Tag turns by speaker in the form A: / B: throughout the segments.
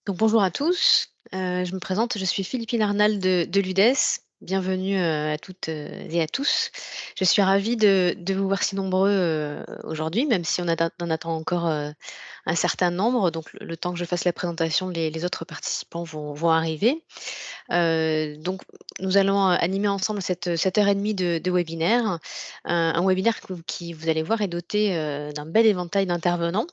A: Donc bonjour à tous, je me présente, je suis Philippine Arnal de l'UDES. Bienvenue, à toutes, et à tous. Je suis ravie de vous voir si nombreux, aujourd'hui, même si on attend encore, un certain nombre. Donc le temps que je fasse la présentation, les autres participants vont arriver. Donc nous allons, animer ensemble cette heure et demie de webinaire. Un webinaire qui, vous allez voir, est doté, d'un bel éventail d'intervenants.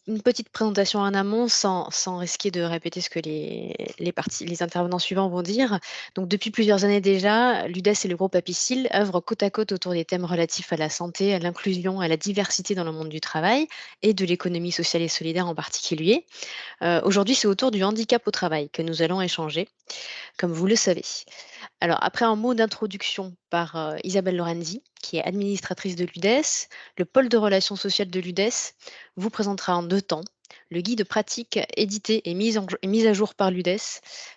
A: Une petite présentation en amont sans risquer de répéter ce que les intervenants suivants vont dire. Donc depuis plusieurs années déjà, l'UDES et le groupe Apicil œuvrent côte à côte autour des thèmes relatifs à la santé, à l'inclusion, à la diversité dans le monde du travail et de l'économie sociale et solidaire en particulier. Aujourd'hui, c'est autour du handicap au travail que nous allons échanger, comme vous le savez. Alors, après un mot d'introduction par Isabelle Lorenzi, qui est administratrice de l'UDES, le pôle de relations sociales de l'UDES vous présentera en 2 temps le guide pratique édité et mis à jour par l'UDES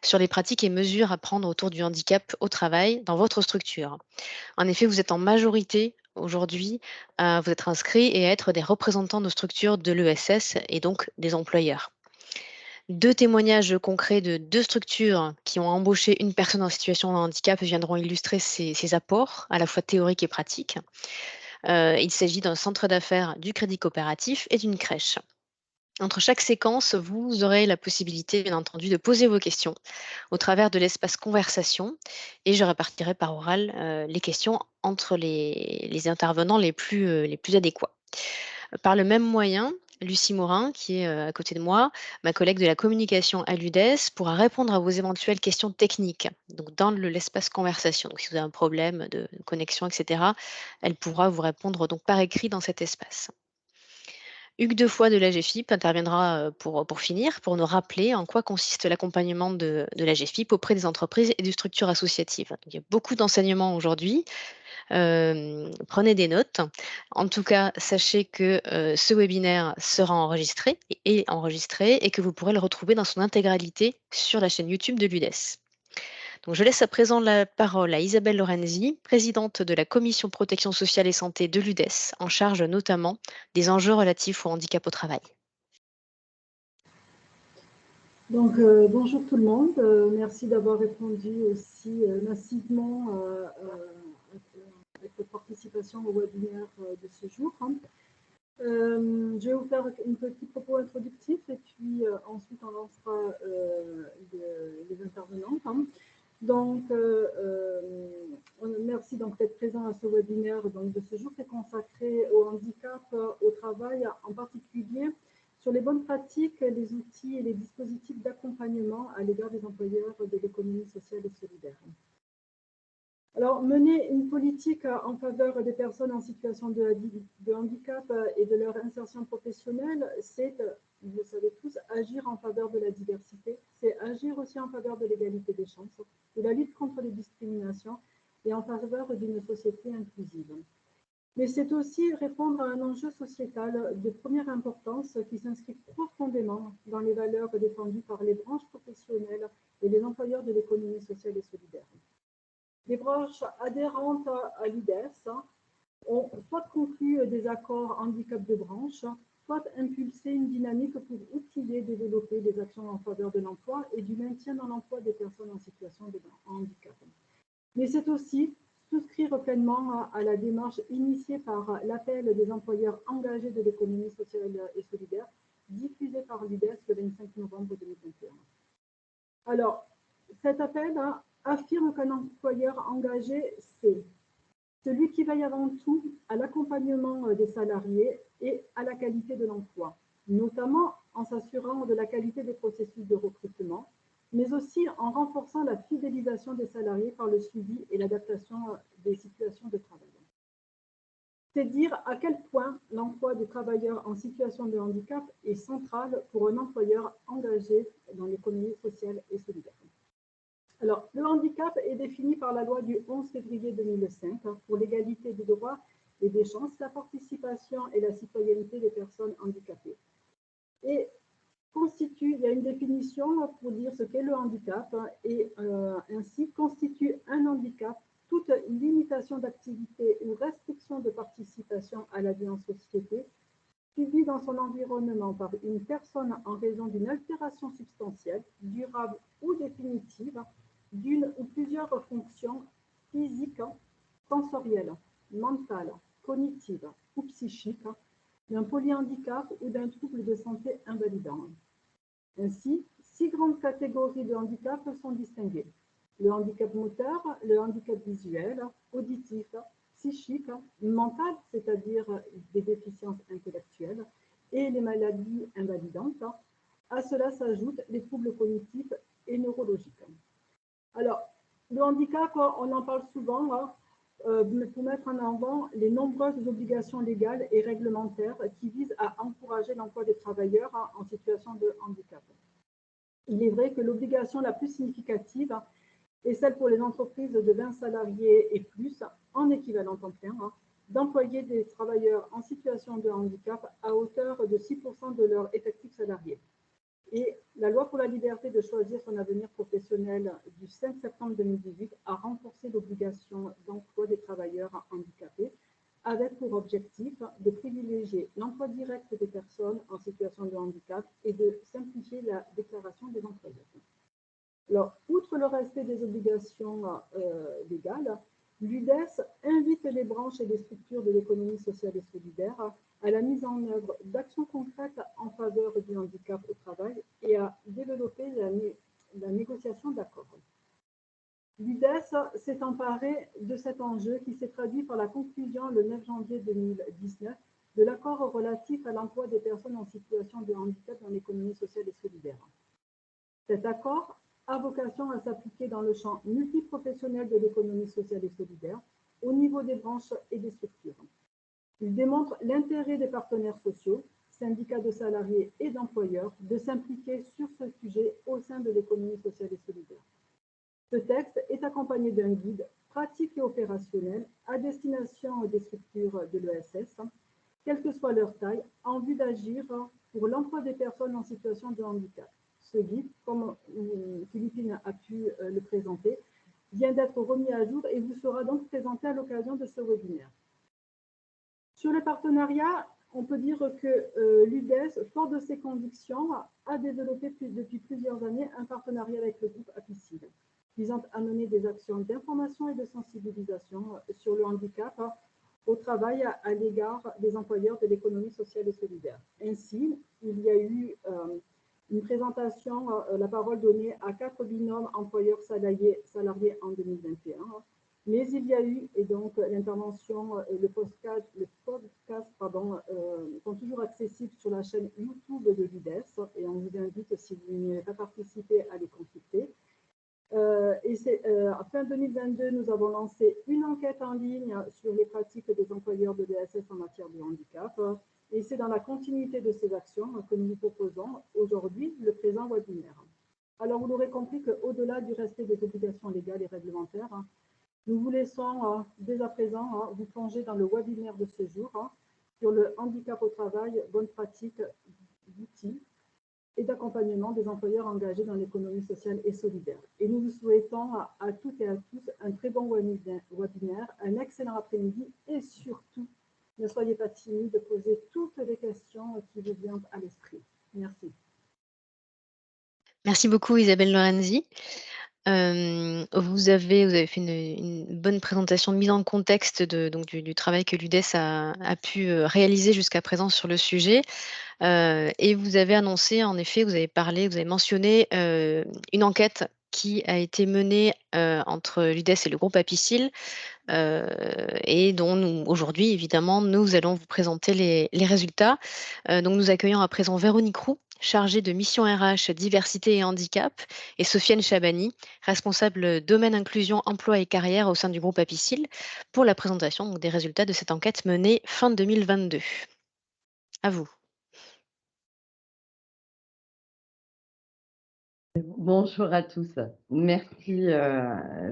A: sur les pratiques et mesures à prendre autour du handicap au travail dans votre structure. En effet, vous êtes en majorité aujourd'hui à vous être inscrits et à être des représentants de structures de l'ESS et donc des employeurs. 2 témoignages concrets de 2 structures qui ont embauché une personne en situation de handicap viendront illustrer ces apports, à la fois théoriques et pratiques. Il s'agit d'un centre d'affaires, du crédit coopératif et d'une crèche. Entre chaque séquence, vous aurez la possibilité, bien entendu, de poser vos questions au travers de l'espace conversation et je répartirai par oral, les questions entre les intervenants les plus adéquats. Par le même moyen, Lucie Morin, qui est à côté de moi, ma collègue de la communication à l'UDES, pourra répondre à vos éventuelles questions techniques, donc dans l'espace conversation. Donc, si vous avez un problème de connexion, etc., elle pourra vous répondre donc par écrit dans cet espace. Hugues Defoy de l'AGFIP interviendra pour finir, pour nous rappeler en quoi consiste l'accompagnement de l'AGFIP auprès des entreprises et des structures associatives. Donc, il y a beaucoup d'enseignements aujourd'hui. Prenez des notes. En tout cas, sachez que ce webinaire sera enregistré et est enregistré et que vous pourrez le retrouver dans son intégralité sur la chaîne YouTube de l'UDES. Donc, je laisse à présent la parole à Isabelle Lorenzi, présidente de la commission protection sociale et santé de l'UDES, en charge notamment des enjeux relatifs au handicap au travail.
B: Donc, bonjour tout le monde. Merci d'avoir répondu aussi massivement avec votre participation au webinaire de ce jour. Je vais vous faire une petite propos introductif et puis ensuite on lancera les intervenants. Donc, merci d'être présent à ce webinaire donc, de ce jour qui est consacré au handicap au travail, en particulier sur les bonnes pratiques, les outils et les dispositifs d'accompagnement à l'égard des employeurs de l'économie sociale et solidaire. Alors, mener une politique en faveur des personnes en situation de handicap et de leur insertion professionnelle, c'est, vous le savez tous, agir en faveur de la diversité, c'est agir aussi en faveur de l'égalité des chances, de la lutte contre les discriminations et en faveur d'une société inclusive. Mais c'est aussi répondre à un enjeu sociétal de première importance qui s'inscrit profondément dans les valeurs défendues par les branches professionnelles et les employeurs de l'économie sociale et solidaire. Les branches adhérentes à l'UDES ont soit conclu des accords handicap de branche, soit impulsé une dynamique pour outiller et développer des actions en faveur de l'emploi et du maintien dans l'emploi des personnes en situation de handicap. Mais c'est aussi souscrire pleinement à la démarche initiée par l'appel des employeurs engagés de l'économie sociale et solidaire, diffusé par l'UDES le 25 novembre 2021. Alors, cet appel affirme qu'un employeur engagé, c'est celui qui veille avant tout à l'accompagnement des salariés et à la qualité de l'emploi, notamment en s'assurant de la qualité des processus de recrutement, mais aussi en renforçant la fidélisation des salariés par le suivi et l'adaptation des situations de travail. C'est dire à quel point l'emploi des travailleurs en situation de handicap est central pour un employeur engagé dans l'économie sociale et solidaire. Alors, le handicap est défini par la loi du 11 février 2005 pour l'égalité des droits et des chances, la participation et la citoyenneté des personnes handicapées. Et il y a une définition pour dire ce qu'est le handicap et ainsi constitue un handicap toute limitation d'activité ou restriction de participation à la vie en société subi dans son environnement par une personne en raison d'une altération substantielle, durable ou définitive, d'une ou plusieurs fonctions physiques, sensorielles, mentales, cognitives ou psychiques, d'un polyhandicap ou d'un trouble de santé invalidant. Ainsi, 6 grandes catégories de handicap sont distinguées: le handicap moteur, le handicap visuel, auditif, psychique, mental, c'est-à-dire des déficiences intellectuelles, et les maladies invalidantes. À cela s'ajoutent les troubles cognitifs et neurologiques. Alors, le handicap, on en parle souvent, pour mettre en avant les nombreuses obligations légales et réglementaires qui visent à encourager l'emploi des travailleurs en situation de handicap. Il est vrai que l'obligation la plus significative est celle pour les entreprises de 20 salariés et plus, en équivalent temps plein, d'employer des travailleurs en situation de handicap à hauteur de 6% de leur effectif salarié. Et la loi pour la liberté de choisir son avenir professionnel du 5 septembre 2018 a renforcé l'obligation d'emploi des travailleurs handicapés, avec pour objectif de privilégier l'emploi direct des personnes en situation de handicap et de simplifier la déclaration des employeurs. Alors, outre le respect des obligations légales, l'UDES invite les branches et les structures de l'économie sociale et solidaire à la mise en œuvre d'actions concrètes en faveur du handicap au travail et à développer la négociation d'accords. L'UDES s'est emparé de cet enjeu qui s'est traduit par la conclusion le 9 janvier 2019 de l'accord relatif à l'emploi des personnes en situation de handicap dans l'économie sociale et solidaire. Cet accord a vocation à s'appliquer dans le champ multiprofessionnel de l'économie sociale et solidaire, au niveau des branches et des structures. Il démontre l'intérêt des partenaires sociaux, syndicats de salariés et d'employeurs, de s'impliquer sur ce sujet au sein de l'économie sociale et solidaire. Ce texte est accompagné d'un guide pratique et opérationnel à destination des structures de l'ESS, quelle que soit leur taille, en vue d'agir pour l'emploi des personnes en situation de handicap. Ce guide, comme Philippine a pu le présenter, vient d'être remis à jour et vous sera donc présenté à l'occasion de ce webinaire. Sur le partenariat, on peut dire que l'UDES, fort de ses convictions, a développé depuis plusieurs années un partenariat avec le groupe Apicil, visant à mener des actions d'information et de sensibilisation sur le handicap au travail à l'égard des employeurs de l'économie sociale et solidaire. Ainsi, il y a eu une présentation, la parole donnée à 4 binômes employeurs-salariés en 2021. Mais il y a eu, et donc l'intervention, le podcast sont toujours accessibles sur la chaîne YouTube de l'UDES, et on vous invite, si vous n'y avez pas participé, à les consulter. En fin 2022, nous avons lancé une enquête en ligne sur les pratiques des employeurs de l'ESS en matière de handicap. Et c'est dans la continuité de ces actions que nous vous proposons aujourd'hui le présent webinaire. Alors, vous l'aurez compris qu'au-delà du respect des obligations légales et réglementaires, nous vous laissons dès à présent vous plonger dans le webinaire de ce jour sur le handicap au travail, bonnes pratiques d'outils et d'accompagnement des employeurs engagés dans l'économie sociale et solidaire. Et nous vous souhaitons à toutes et à tous un très bon webinaire, un excellent après-midi et surtout, ne soyez pas timides de poser toutes les questions qui vous viennent à l'esprit. Merci.
A: Merci beaucoup Isabelle Lorenzi. Vous avez fait une bonne présentation de mise en contexte du travail que l'UDES a pu réaliser jusqu'à présent sur le sujet. Et vous avez annoncé, en effet, vous avez mentionné une enquête qui a été menée entre l'UDES et le groupe Apicil, et dont aujourd'hui, évidemment, nous allons vous présenter les résultats. Donc nous accueillons à présent Véronique Roux, chargée de mission RH, diversité et handicap, et Sofiane Chabani, responsable domaine inclusion, emploi et carrière au sein du groupe Apicil, pour la présentation des résultats de cette enquête menée fin 2022. À vous.
C: Bonjour à tous. Merci,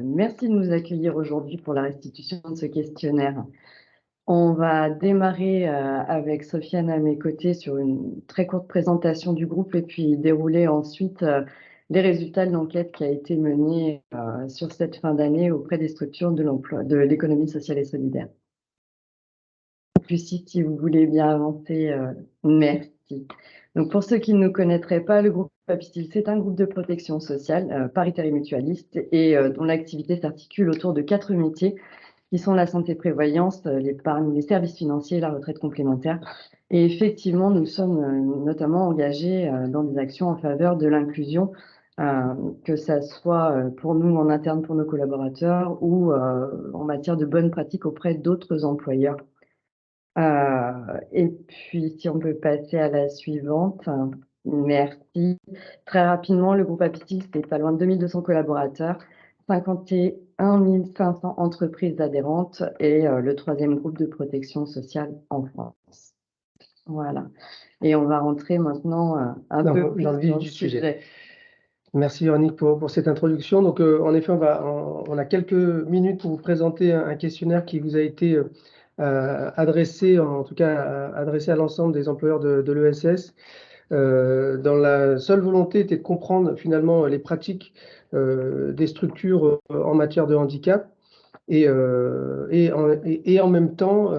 C: merci de nous accueillir aujourd'hui pour la restitution de ce questionnaire. On va démarrer avec Sofiane à mes côtés sur une très courte présentation du groupe et puis dérouler ensuite les résultats de l'enquête qui a été menée sur cette fin d'année auprès des structures de l'emploi, de l'économie sociale et solidaire. plus si vous voulez bien avancer. Merci. Donc, pour ceux qui ne nous connaîtraient pas, le groupe Apistil, c'est un groupe de protection sociale paritaire et mutualiste et dont l'activité s'articule autour de 4 métiers qui sont la santé-prévoyance, l'épargne, les services financiers et la retraite complémentaire. Et effectivement, nous sommes notamment engagés dans des actions en faveur de l'inclusion, que ça soit pour nous en interne pour nos collaborateurs ou en matière de bonnes pratiques auprès d'autres employeurs. Et puis, si on peut passer à la suivante. Merci. Très rapidement, le groupe Apistil, c'est pas loin de 2200 collaborateurs, 51 500 entreprises adhérentes et le 3e groupe de protection sociale en France. Voilà. Et on va rentrer maintenant un peu plus
D: dans le vif du sujet. Merci Véronique pour cette introduction. Donc, en effet, on a quelques minutes pour vous présenter un questionnaire qui vous a été adressé, en tout cas adressé à l'ensemble des employeurs de l'ESS, dans la seule volonté était de comprendre finalement les pratiques des structures en matière de handicap et en même temps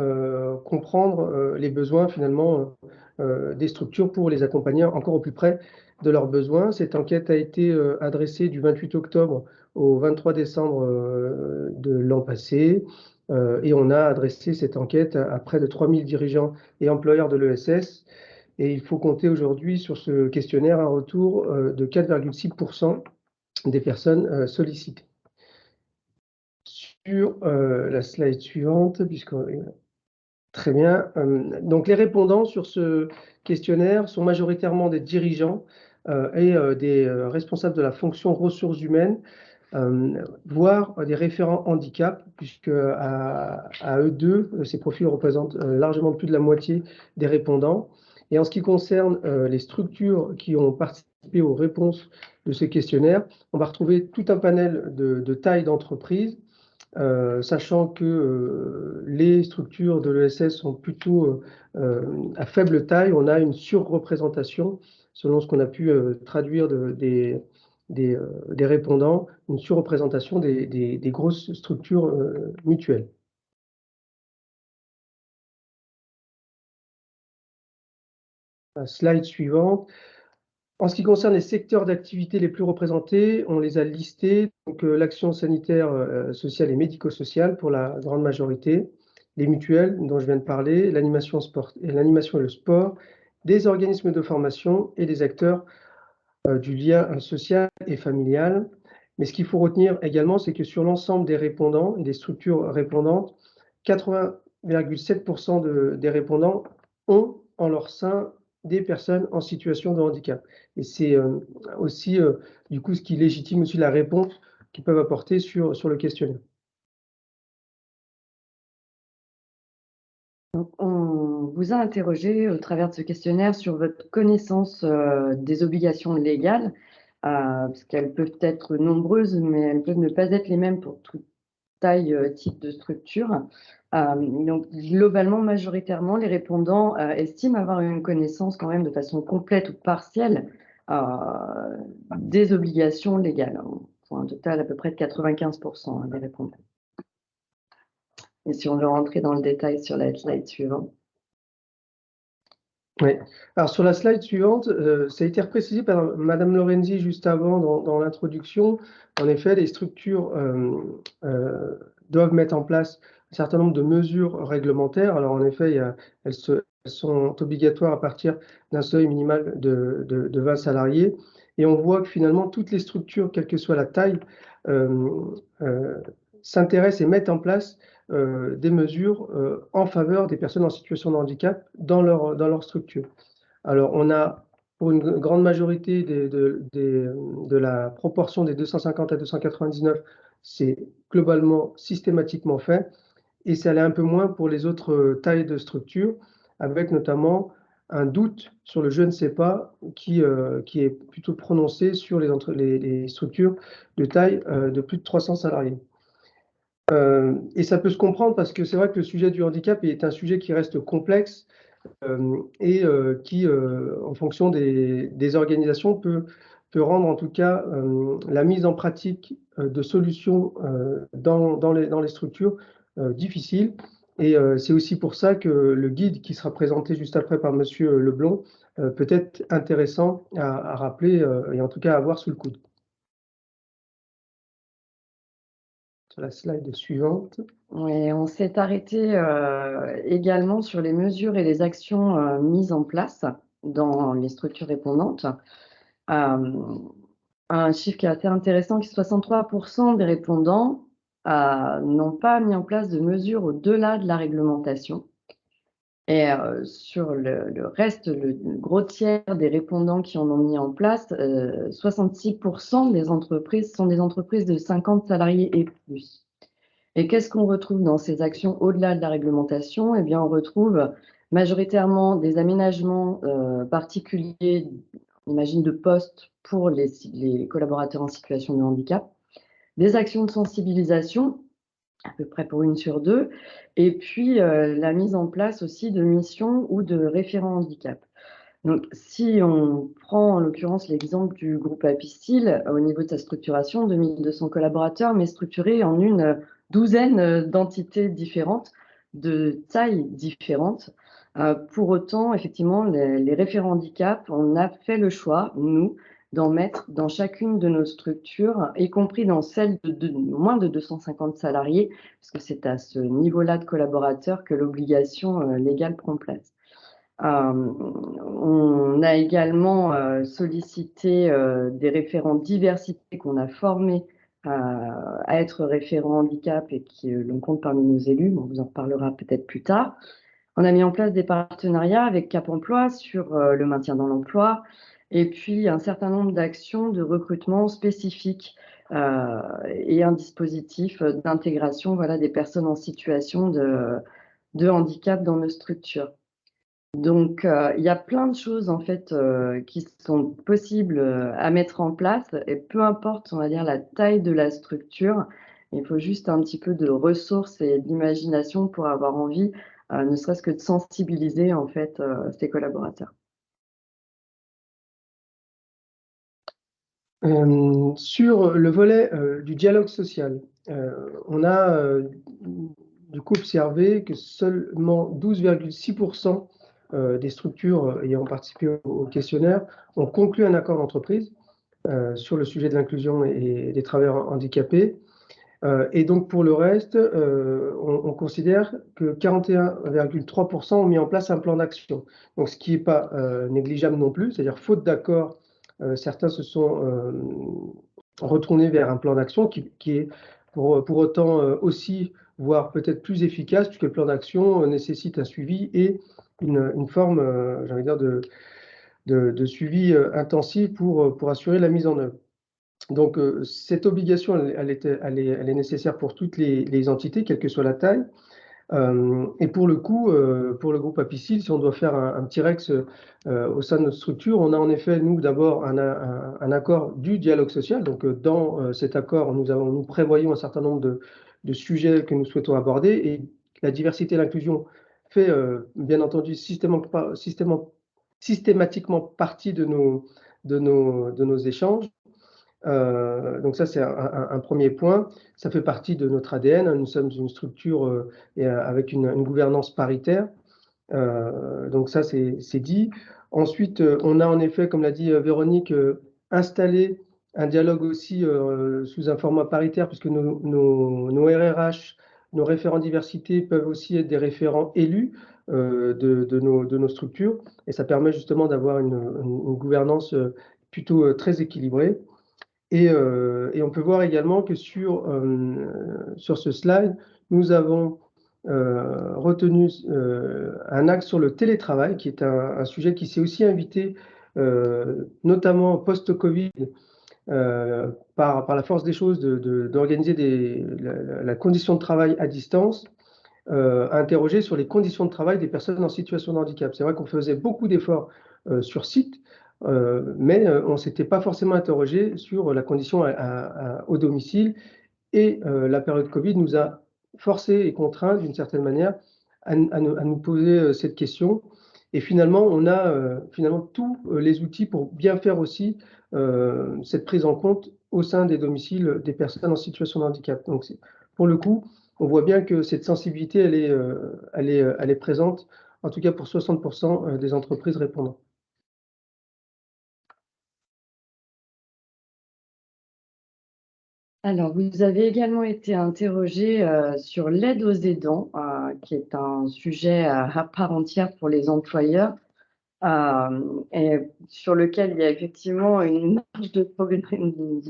D: comprendre les besoins finalement des structures pour les accompagner encore au plus près de leurs besoins. Cette enquête a été adressée du 28 octobre au 23 décembre de l'an passé. Et on a adressé cette enquête à près de 3000 dirigeants et employeurs de l'ESS. Et il faut compter aujourd'hui sur ce questionnaire un retour de 4,6% des personnes sollicitées. Sur la slide suivante, très bien. Donc les répondants sur ce questionnaire sont majoritairement des dirigeants et des responsables de la fonction ressources humaines, voire des référents handicap, puisque à eux deux, ces profils représentent largement plus de la moitié des répondants. Et en ce qui concerne les structures qui ont participé aux réponses de ce questionnaire, on va retrouver tout un panel de tailles d'entreprise, sachant que les structures de l'ESS sont plutôt à faible taille. On a une surreprésentation, selon ce qu'on a pu traduire des répondants, une surreprésentation des grosses structures mutuelles. La slide suivante. En ce qui concerne les secteurs d'activité les plus représentés, on les a listés. Donc, l'action sanitaire, sociale et médico-sociale pour la grande majorité, les mutuelles dont je viens de parler, l'animation et le sport, des organismes de formation et des acteurs du lien social et familial. Mais ce qu'il faut retenir également, c'est que sur l'ensemble des répondants et des structures répondantes, 80,7% des répondants ont en leur sein des personnes en situation de handicap. Et c'est aussi, du coup, ce qui légitime aussi la réponse qu'ils peuvent apporter sur le questionnaire.
C: Donc, on vous a interrogé au travers de ce questionnaire sur votre connaissance des obligations légales, parce qu'elles peuvent être nombreuses, mais elles peuvent ne pas être les mêmes pour toute taille, type de structure. Donc, globalement, majoritairement, les répondants estiment avoir une connaissance quand même de façon complète ou partielle des obligations légales, pour un total à peu près de 95% des répondants. Et si on veut rentrer dans le détail sur la slide suivante.
D: Oui. Alors sur la slide suivante, ça a été reprécisé par Madame Lorenzi juste avant dans l'introduction. En effet, les structures doivent mettre en place un certain nombre de mesures réglementaires. Alors en effet, elles sont obligatoires à partir d'un seuil minimal de 20 salariés. Et on voit que finalement, toutes les structures, quelle que soit la taille, s'intéressent et mettent en place des mesures en faveur des personnes en situation de handicap dans leur structure. Alors, on a, pour une grande majorité de la proportion des 250 à 299, c'est globalement systématiquement fait, et ça l'est un peu moins pour les autres tailles de structure, avec notamment un doute sur le je ne sais pas qui est plutôt prononcé sur les structures de taille de plus de 300 salariés. Et ça peut se comprendre parce que c'est vrai que le sujet du handicap est un sujet qui reste complexe et qui, en fonction des organisations, peut rendre en tout cas la mise en pratique de solutions dans les structures difficile. Et c'est aussi pour ça que le guide qui sera présenté juste après par Monsieur Leblond peut être intéressant à rappeler et en tout cas à avoir sous le coude. Sur la slide suivante.
C: Oui, on s'est arrêté également sur les mesures et les actions mises en place dans les structures répondantes. Un chiffre qui est assez intéressant, qui est 63% des répondants n'ont pas mis en place de mesures au-delà de la réglementation. Et sur le reste, le gros tiers des répondants qui en ont mis en place, 66% des entreprises sont des entreprises de 50 salariés et plus. Et qu'est-ce qu'on retrouve dans ces actions au-delà de la réglementation? Eh bien, on retrouve majoritairement des aménagements particuliers, on imagine, de postes pour les collaborateurs en situation de handicap, des actions de sensibilisation, à peu près pour 1 sur 2, et puis la mise en place aussi de missions ou de référents handicap. Donc, si on prend en l'occurrence l'exemple du groupe Apistil, au niveau de sa structuration, 2200 collaborateurs, mais structurés en une douzaine d'entités différentes, de tailles différentes. Pour autant, effectivement, les référents handicap, on a fait le choix, nous, d'en mettre dans chacune de nos structures, y compris dans celles de moins de 250 salariés, parce que c'est à ce niveau-là de collaborateurs que l'obligation légale prend place. On a également sollicité des référents diversité qu'on a formés à être référents handicap et qui l'on compte parmi nos élus. On vous en reparlera peut-être plus tard. On a mis en place des partenariats avec Cap Emploi sur le maintien dans l'emploi et puis un certain nombre d'actions de recrutement spécifiques et un dispositif d'intégration, voilà, des personnes en situation de handicap dans nos structures. Donc, il y a plein de choses en fait qui sont possibles à mettre en place et peu importe, on va dire, la taille de la structure, il faut juste un petit peu de ressources et d'imagination pour avoir envie, ne serait-ce que de sensibiliser en fait ses collaborateurs.
D: Sur le volet du dialogue social, on a du coup observé que seulement 12,6% des structures ayant participé au questionnaire ont conclu un accord d'entreprise sur le sujet de l'inclusion et des travailleurs handicapés. Et donc pour le reste, on considère que 41,3% ont mis en place un plan d'action. Donc ce qui n'est pas négligeable non plus, c'est-à-dire faute d'accord, certains se sont retournés vers un plan d'action qui est pour autant aussi, voire peut-être plus efficace, puisque le plan d'action nécessite un suivi et une forme, j'ai envie de dire, de suivi intensif pour assurer la mise en œuvre. Donc, cette obligation, elle est nécessaire pour toutes les entités, quelle que soit la taille. Et pour le coup, pour le groupe Apicil, si on doit faire un petit rex au sein de notre structure, on a en effet, nous, d'abord un accord du dialogue social. Donc, dans cet accord, nous prévoyons un certain nombre de sujets que nous souhaitons aborder. Et la diversité et l'inclusion fait, bien entendu, systématiquement partie de nos échanges. Donc ça, c'est un premier point. Ça fait partie de notre ADN. Nous sommes une structure avec une gouvernance paritaire. Donc ça, c'est dit. Ensuite, on a en effet, comme l'a dit Véronique, installé un dialogue aussi sous un format paritaire, puisque nos RRH, nos référents diversité peuvent aussi être des référents élus de nos structures. Et ça permet justement d'avoir une gouvernance plutôt très équilibrée. Et on peut voir également que sur ce slide, nous avons retenu un axe sur le télétravail, qui est un sujet qui s'est aussi invité, notamment post-Covid, par la force des choses, d'organiser la condition de travail à distance, à interroger sur les conditions de travail des personnes en situation de handicap. C'est vrai qu'on faisait beaucoup d'efforts sur site, mais on ne s'était pas forcément interrogé sur la condition au domicile. Et la période Covid nous a forcés et contraints, d'une certaine manière, à nous poser cette question. Et finalement, on a tous les outils pour bien faire aussi cette prise en compte au sein des domiciles des personnes en situation de handicap. Donc, pour le coup, on voit bien que cette sensibilité, elle est présente, en tout cas pour 60% des entreprises répondant.
C: Alors, vous avez également été interrogé sur l'aide aux aidants, qui est un sujet à part entière pour les employeurs, et sur lequel il y a effectivement une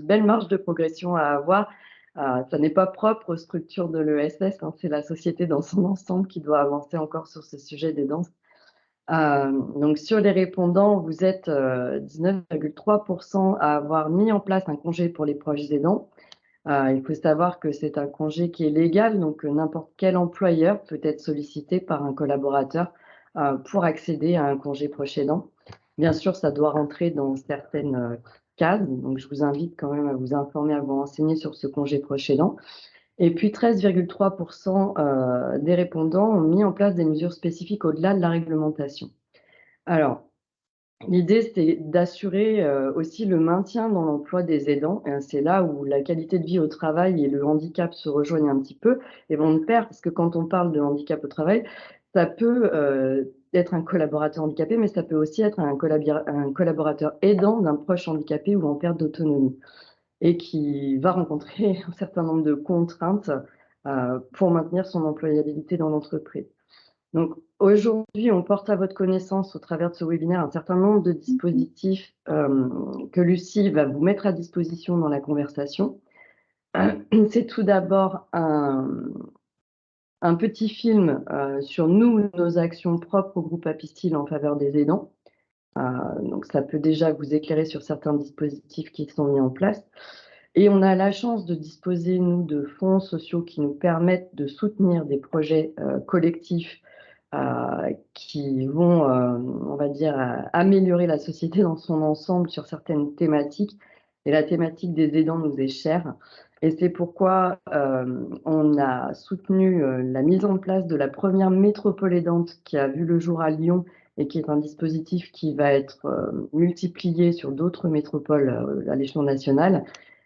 C: belle marge de progression à avoir. Ça n'est pas propre aux structures de l'ESS, hein, c'est la société dans son ensemble qui doit avancer encore sur ce sujet d'aidance. Donc, sur les répondants, vous êtes 19,3% à avoir mis en place un congé pour les proches aidants. Il faut savoir que c'est un congé qui est légal, donc n'importe quel employeur peut être sollicité par un collaborateur pour accéder à un congé proche aidant. Bien sûr, ça doit rentrer dans certaines cases, donc je vous invite quand même à vous informer, à vous renseigner sur ce congé proche aidant. Et puis 13,3% des répondants ont mis en place des mesures spécifiques au-delà de la réglementation. Alors, l'idée, c'est d'assurer aussi le maintien dans l'emploi des aidants. C'est là où la qualité de vie au travail et le handicap se rejoignent un petit peu et vont de pair, parce que quand on parle de handicap au travail, ça peut être un collaborateur handicapé, mais ça peut aussi être un collaborateur aidant d'un proche handicapé ou en perte d'autonomie et qui va rencontrer un certain nombre de contraintes pour maintenir son employabilité dans l'entreprise. Donc, aujourd'hui, on porte à votre connaissance, au travers de ce webinaire, un certain nombre de dispositifs que Lucie va vous mettre à disposition dans la conversation. C'est tout d'abord un petit film sur nos actions propres au groupe Apistil en faveur des aidants. Donc, ça peut déjà vous éclairer sur certains dispositifs qui sont mis en place. Et on a la chance de disposer, nous, de fonds sociaux qui nous permettent de soutenir des projets collectifs qui vont, on va dire, améliorer la société dans son ensemble sur certaines thématiques. Et la thématique des aidants nous est chère. Et c'est pourquoi on a soutenu la mise en place de la première métropole aidante qui a vu le jour à Lyon et qui est un dispositif qui va être multiplié sur d'autres métropoles à l'échelon national,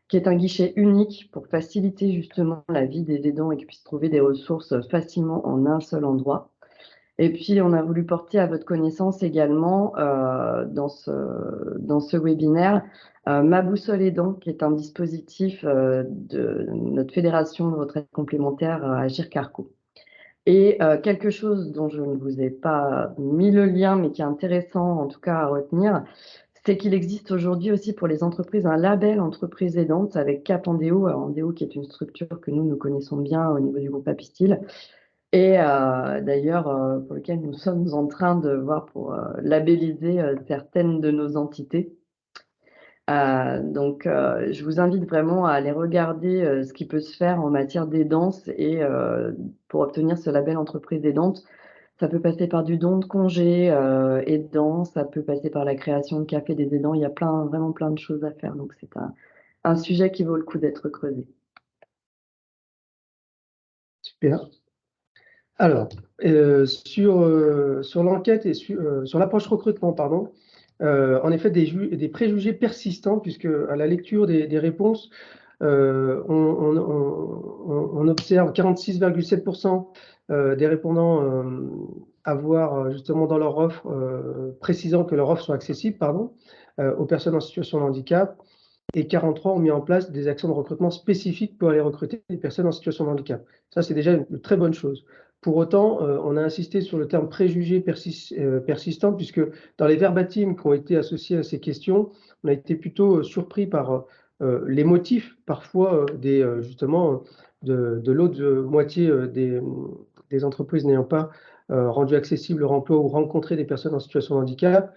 C: qui est un guichet unique pour faciliter justement la vie des aidants et qu'ils puissent trouver des ressources facilement en un seul endroit. Et puis, on a voulu porter à votre connaissance également dans ce webinaire Ma boussole aidant, qui est un dispositif de notre fédération de retraite complémentaire Agir Carco. Et quelque chose dont je ne vous ai pas mis le lien, mais qui est intéressant en tout cas à retenir, c'est qu'il existe aujourd'hui aussi pour les entreprises un label entreprise aidante avec Cap Andéo, Andéo qui est une structure que nous connaissons bien au niveau du groupe Apistil, et d'ailleurs pour lequel nous sommes en train de voir pour labelliser certaines de nos entités. Donc, je vous invite vraiment à aller regarder ce qui peut se faire en matière d'aidance et pour obtenir ce label entreprise aidante. Ça peut passer par du don de congé aidant, ça peut passer par la création de café des aidants. Il y a vraiment plein de choses à faire. Donc, c'est un sujet qui vaut le coup d'être creusé.
D: Super. Alors, sur l'enquête et sur l'approche recrutement, pardon, en effet, des préjugés persistants, puisque à la lecture des réponses, on observe 46,7% des répondants avoir justement dans leur offre, précisant que leur offre soit accessible, pardon, aux personnes en situation de handicap, et 43 ont mis en place des actions de recrutement spécifiques pour aller recruter des personnes en situation de handicap. Ça, c'est déjà une très bonne chose. Pour autant, on a insisté sur le terme préjugé persistant, puisque dans les verbatims qui ont été associés à ces questions, on a été plutôt surpris par les motifs, parfois, justement, de l'autre moitié des entreprises n'ayant pas rendu accessible leur emploi ou rencontré des personnes en situation de handicap.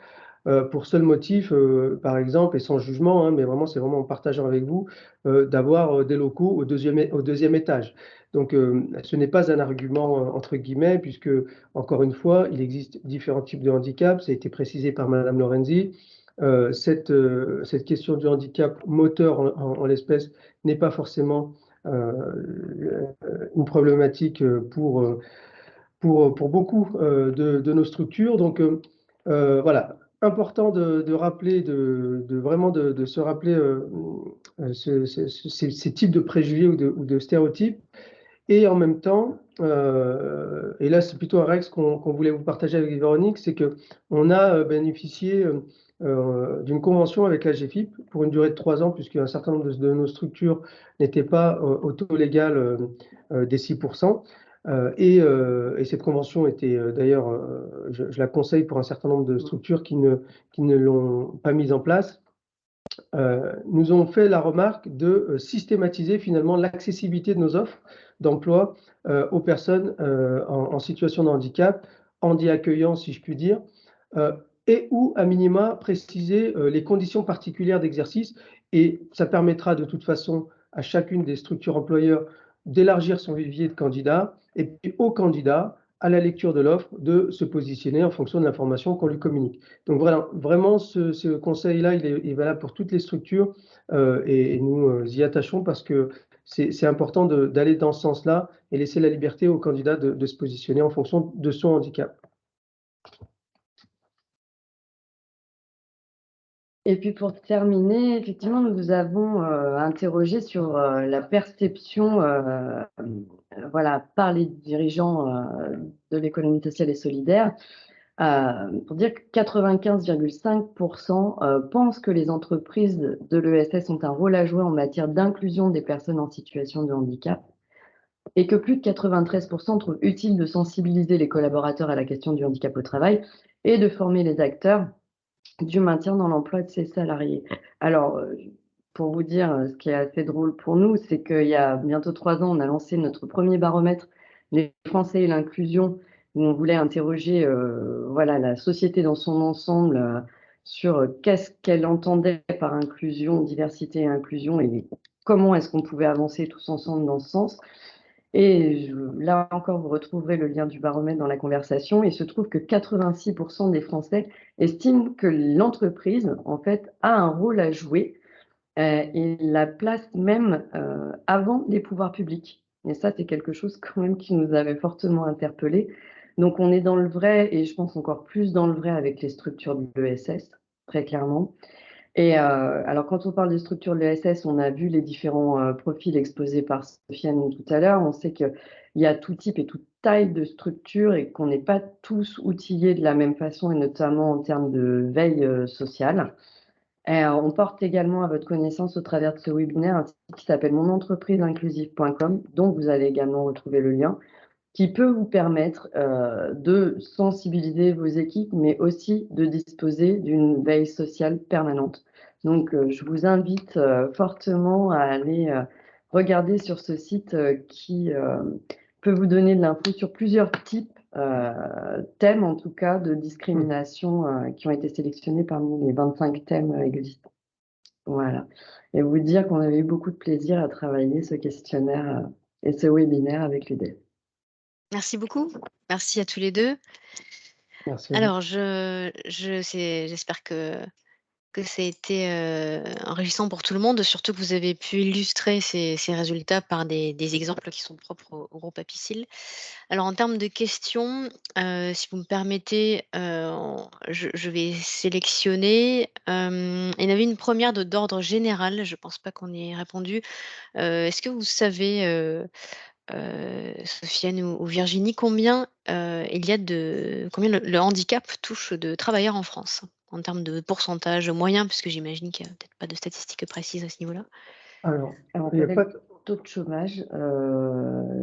D: Pour seul motif, par exemple, et sans jugement, hein, mais vraiment, c'est vraiment en partageant avec vous, d'avoir des locaux au deuxième étage. Donc, ce n'est pas un argument, entre guillemets, puisque, encore une fois, il existe différents types de handicap. Ça a été précisé par Madame Lorenzi. Cette question du handicap moteur, en l'espèce, n'est pas forcément une problématique pour beaucoup de nos structures. Donc, voilà, important de rappeler, vraiment de se rappeler ces types de préjugés ou de stéréotypes. Et en même temps, et là, c'est plutôt un Rex qu'on voulait vous partager avec Véronique, c'est qu'on a bénéficié d'une convention avec la GFIP pour une durée de 3 ans, puisqu'un certain nombre de nos structures n'étaient pas au taux légal des 6%. Et cette convention était d'ailleurs, je la conseille pour un certain nombre de structures qui ne l'ont pas mise en place. Nous ont fait la remarque de systématiser finalement l'accessibilité de nos offres d'emploi aux personnes en situation de handicap, handi accueillant si je puis dire, et ou à minima préciser les conditions particulières d'exercice. Et ça permettra de toute façon à chacune des structures employeurs d'élargir son vivier de candidats et puis aux candidats, à la lecture de l'offre, de se positionner en fonction de l'information qu'on lui communique. Donc voilà, vraiment, ce conseil-là, il est valable pour toutes les structures et nous y attachons parce que c'est important d'aller dans ce sens-là et laisser la liberté au candidat de se positionner en fonction de son handicap.
C: Et puis pour terminer, effectivement, nous vous avons interrogé sur la perception voilà, par les dirigeants de l'économie sociale et solidaire, pour dire que 95,5% pensent que les entreprises de l'ESS ont un rôle à jouer en matière d'inclusion des personnes en situation de handicap et que plus de 93% trouvent utile de sensibiliser les collaborateurs à la question du handicap au travail et de former les acteurs du maintien dans l'emploi de ses salariés. Alors, pour vous dire, ce qui est assez drôle pour nous, c'est qu'il y a bientôt 3 ans, on a lancé notre premier baromètre, les Français et l'inclusion, où on voulait interroger voilà, la société dans son ensemble sur qu'est-ce qu'elle entendait par inclusion, diversité et inclusion, et comment est-ce qu'on pouvait avancer tous ensemble dans ce sens. Et là encore, vous retrouverez le lien du baromètre dans la conversation. Il se trouve que 86% des Français estiment que l'entreprise, en fait, a un rôle à jouer et la place même avant les pouvoirs publics. Et ça, c'est quelque chose quand même qui nous avait fortement interpellés. Donc, on est dans le vrai, et je pense encore plus dans le vrai avec les structures de l'ESS, très clairement. Et alors, quand on parle de structure de l'ESS, on a vu les différents profils exposés par Sofiane tout à l'heure. On sait qu'il y a tout type et toute taille de structure et qu'on n'est pas tous outillés de la même façon, et notamment en termes de veille sociale. Et, on porte également à votre connaissance au travers de ce webinaire un site qui s'appelle monentrepriseinclusive.com, dont vous allez également retrouver le lien, qui peut vous permettre de sensibiliser vos équipes, mais aussi de disposer d'une veille sociale permanente. Donc, je vous invite fortement à aller regarder sur ce site qui peut vous donner de l'info sur plusieurs types, thèmes en tout cas, de discrimination qui ont été sélectionnés parmi les 25 thèmes existants. Voilà. Et vous dire qu'on avait eu beaucoup de plaisir à travailler ce questionnaire et ce webinaire avec l'UDEF.
A: Merci beaucoup. Merci à tous les deux.
D: Merci.
A: Alors, j'espère que ça a été enrichissant pour tout le monde, surtout que vous avez pu illustrer ces résultats par des exemples qui sont propres au groupe Apicil. Alors, en termes de questions, si vous me permettez, je vais sélectionner. Il y en avait une première d'ordre général, je ne pense pas qu'on y ait répondu. Est-ce que vous savez, Sofiane ou Virginie, combien le handicap touche de travailleurs en France, en termes de pourcentage moyen? Parce que j'imagine qu'il y a peut-être pas de statistiques précises à ce niveau-là.
D: Alors,
C: Alors,
D: il n'y a
C: quel est
D: pas
C: le taux de chômage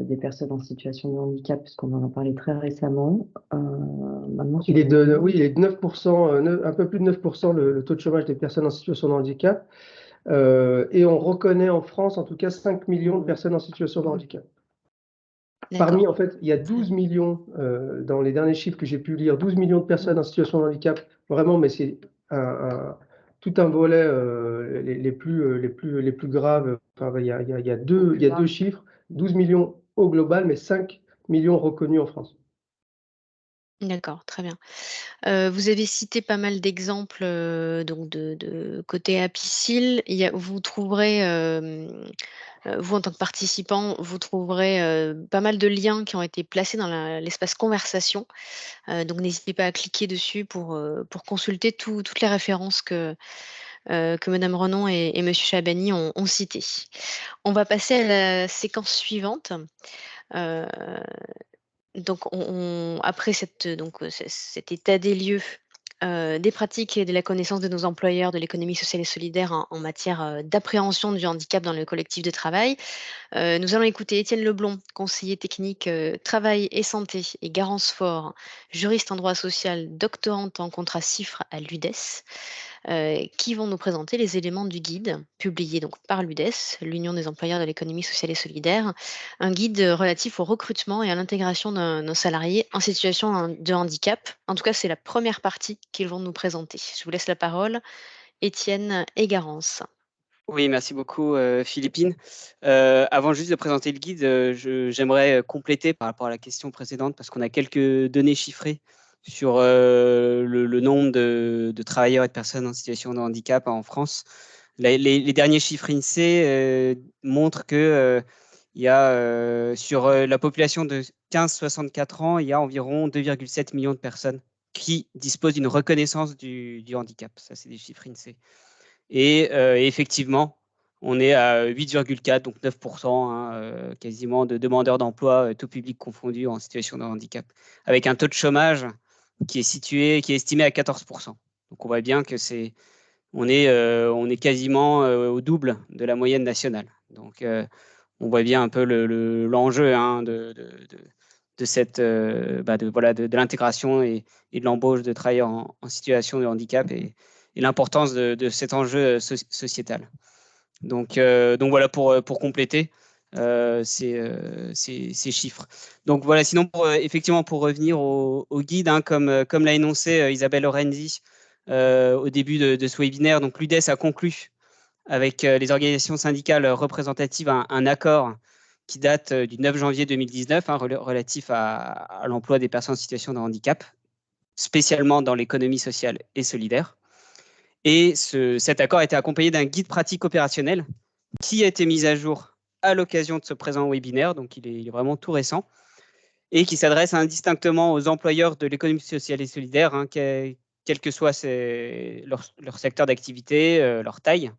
C: des personnes en situation de handicap, puisqu'on en a parlé très récemment. Maintenant,
D: il est de, oui, il est de 9%, un peu plus de 9% le taux de chômage des personnes en situation de handicap. Et on reconnaît en France, en tout cas, 5 millions de personnes en situation de handicap. Parmi,
A: D'accord.
D: en fait, il y a 12 millions, dans les derniers chiffres que j'ai pu lire, 12 millions de personnes en situation de handicap, vraiment, mais c'est tout un volet, les plus graves. Enfin, il y a deux chiffres, 12 millions au global, mais 5 millions reconnus en France.
A: D'accord, très bien. Vous avez cité pas mal d'exemples, donc de côté Apicil. Vous trouverez, vous en tant que participant, vous trouverez, pas mal de liens qui ont été placés dans l'espace conversation. Donc n'hésitez pas à cliquer dessus pour consulter toutes les références que madame Renon et monsieur Chabani ont citées. On va passer à la séquence suivante. Euh, donc, après cet état des lieux, des pratiques et de la connaissance de nos employeurs de l'économie sociale et solidaire en matière d'appréhension du handicap dans le collectif de travail, nous allons écouter Étienne Leblond, conseiller technique travail et santé, et Garance Faure, juriste en droit social, doctorante en contrat CIFRE à l'UDES, qui vont nous présenter les éléments du guide, publié donc par l'UDES, l'Union des employeurs de l'économie sociale et solidaire, un guide relatif au recrutement et à l'intégration d'un salarié en situation de handicap. En tout cas, c'est la première partie qu'ils vont nous présenter. Je vous laisse la parole, Étienne et Garance.
E: Oui, merci beaucoup, Philippine. Avant juste de présenter le guide, j'aimerais compléter par rapport à la question précédente, parce qu'on a quelques données chiffrées sur le nombre de travailleurs et de personnes en situation de handicap en France. Les derniers chiffres INSEE montrent que il y a, sur la population de 15-64 ans, il y a environ 2,7 millions de personnes qui disposent d'une reconnaissance du handicap. Ça, c'est des chiffres INSEE. Et effectivement, on est à 8,4, donc 9%, hein, quasiment de demandeurs d'emploi, tout public confondu, en situation de handicap, avec un taux de chômage qui est estimé à 14%. Donc on voit bien que on est quasiment au double de la moyenne nationale. Donc on voit bien un peu l'enjeu hein, de l'intégration et de l'embauche de travailleurs en situation de handicap et l'importance de cet enjeu sociétal. Donc voilà pour compléter ces chiffres. Donc voilà, sinon effectivement pour revenir au guide, hein, comme l'a énoncé Isabelle Lorenzi au début de ce webinaire, donc l'UDES a conclu avec les organisations syndicales représentatives un accord qui date du 9 janvier 2019 hein, relatif à l'emploi des personnes en situation de handicap, spécialement dans l'économie sociale et solidaire. Et cet accord a été accompagné d'un guide pratique opérationnel qui a été mis à jour à l'occasion de ce présent webinaire, donc il est vraiment tout récent, et qui s'adresse indistinctement aux employeurs de l'économie sociale et solidaire, hein, quel que soit leur secteur d'activité, leur taille,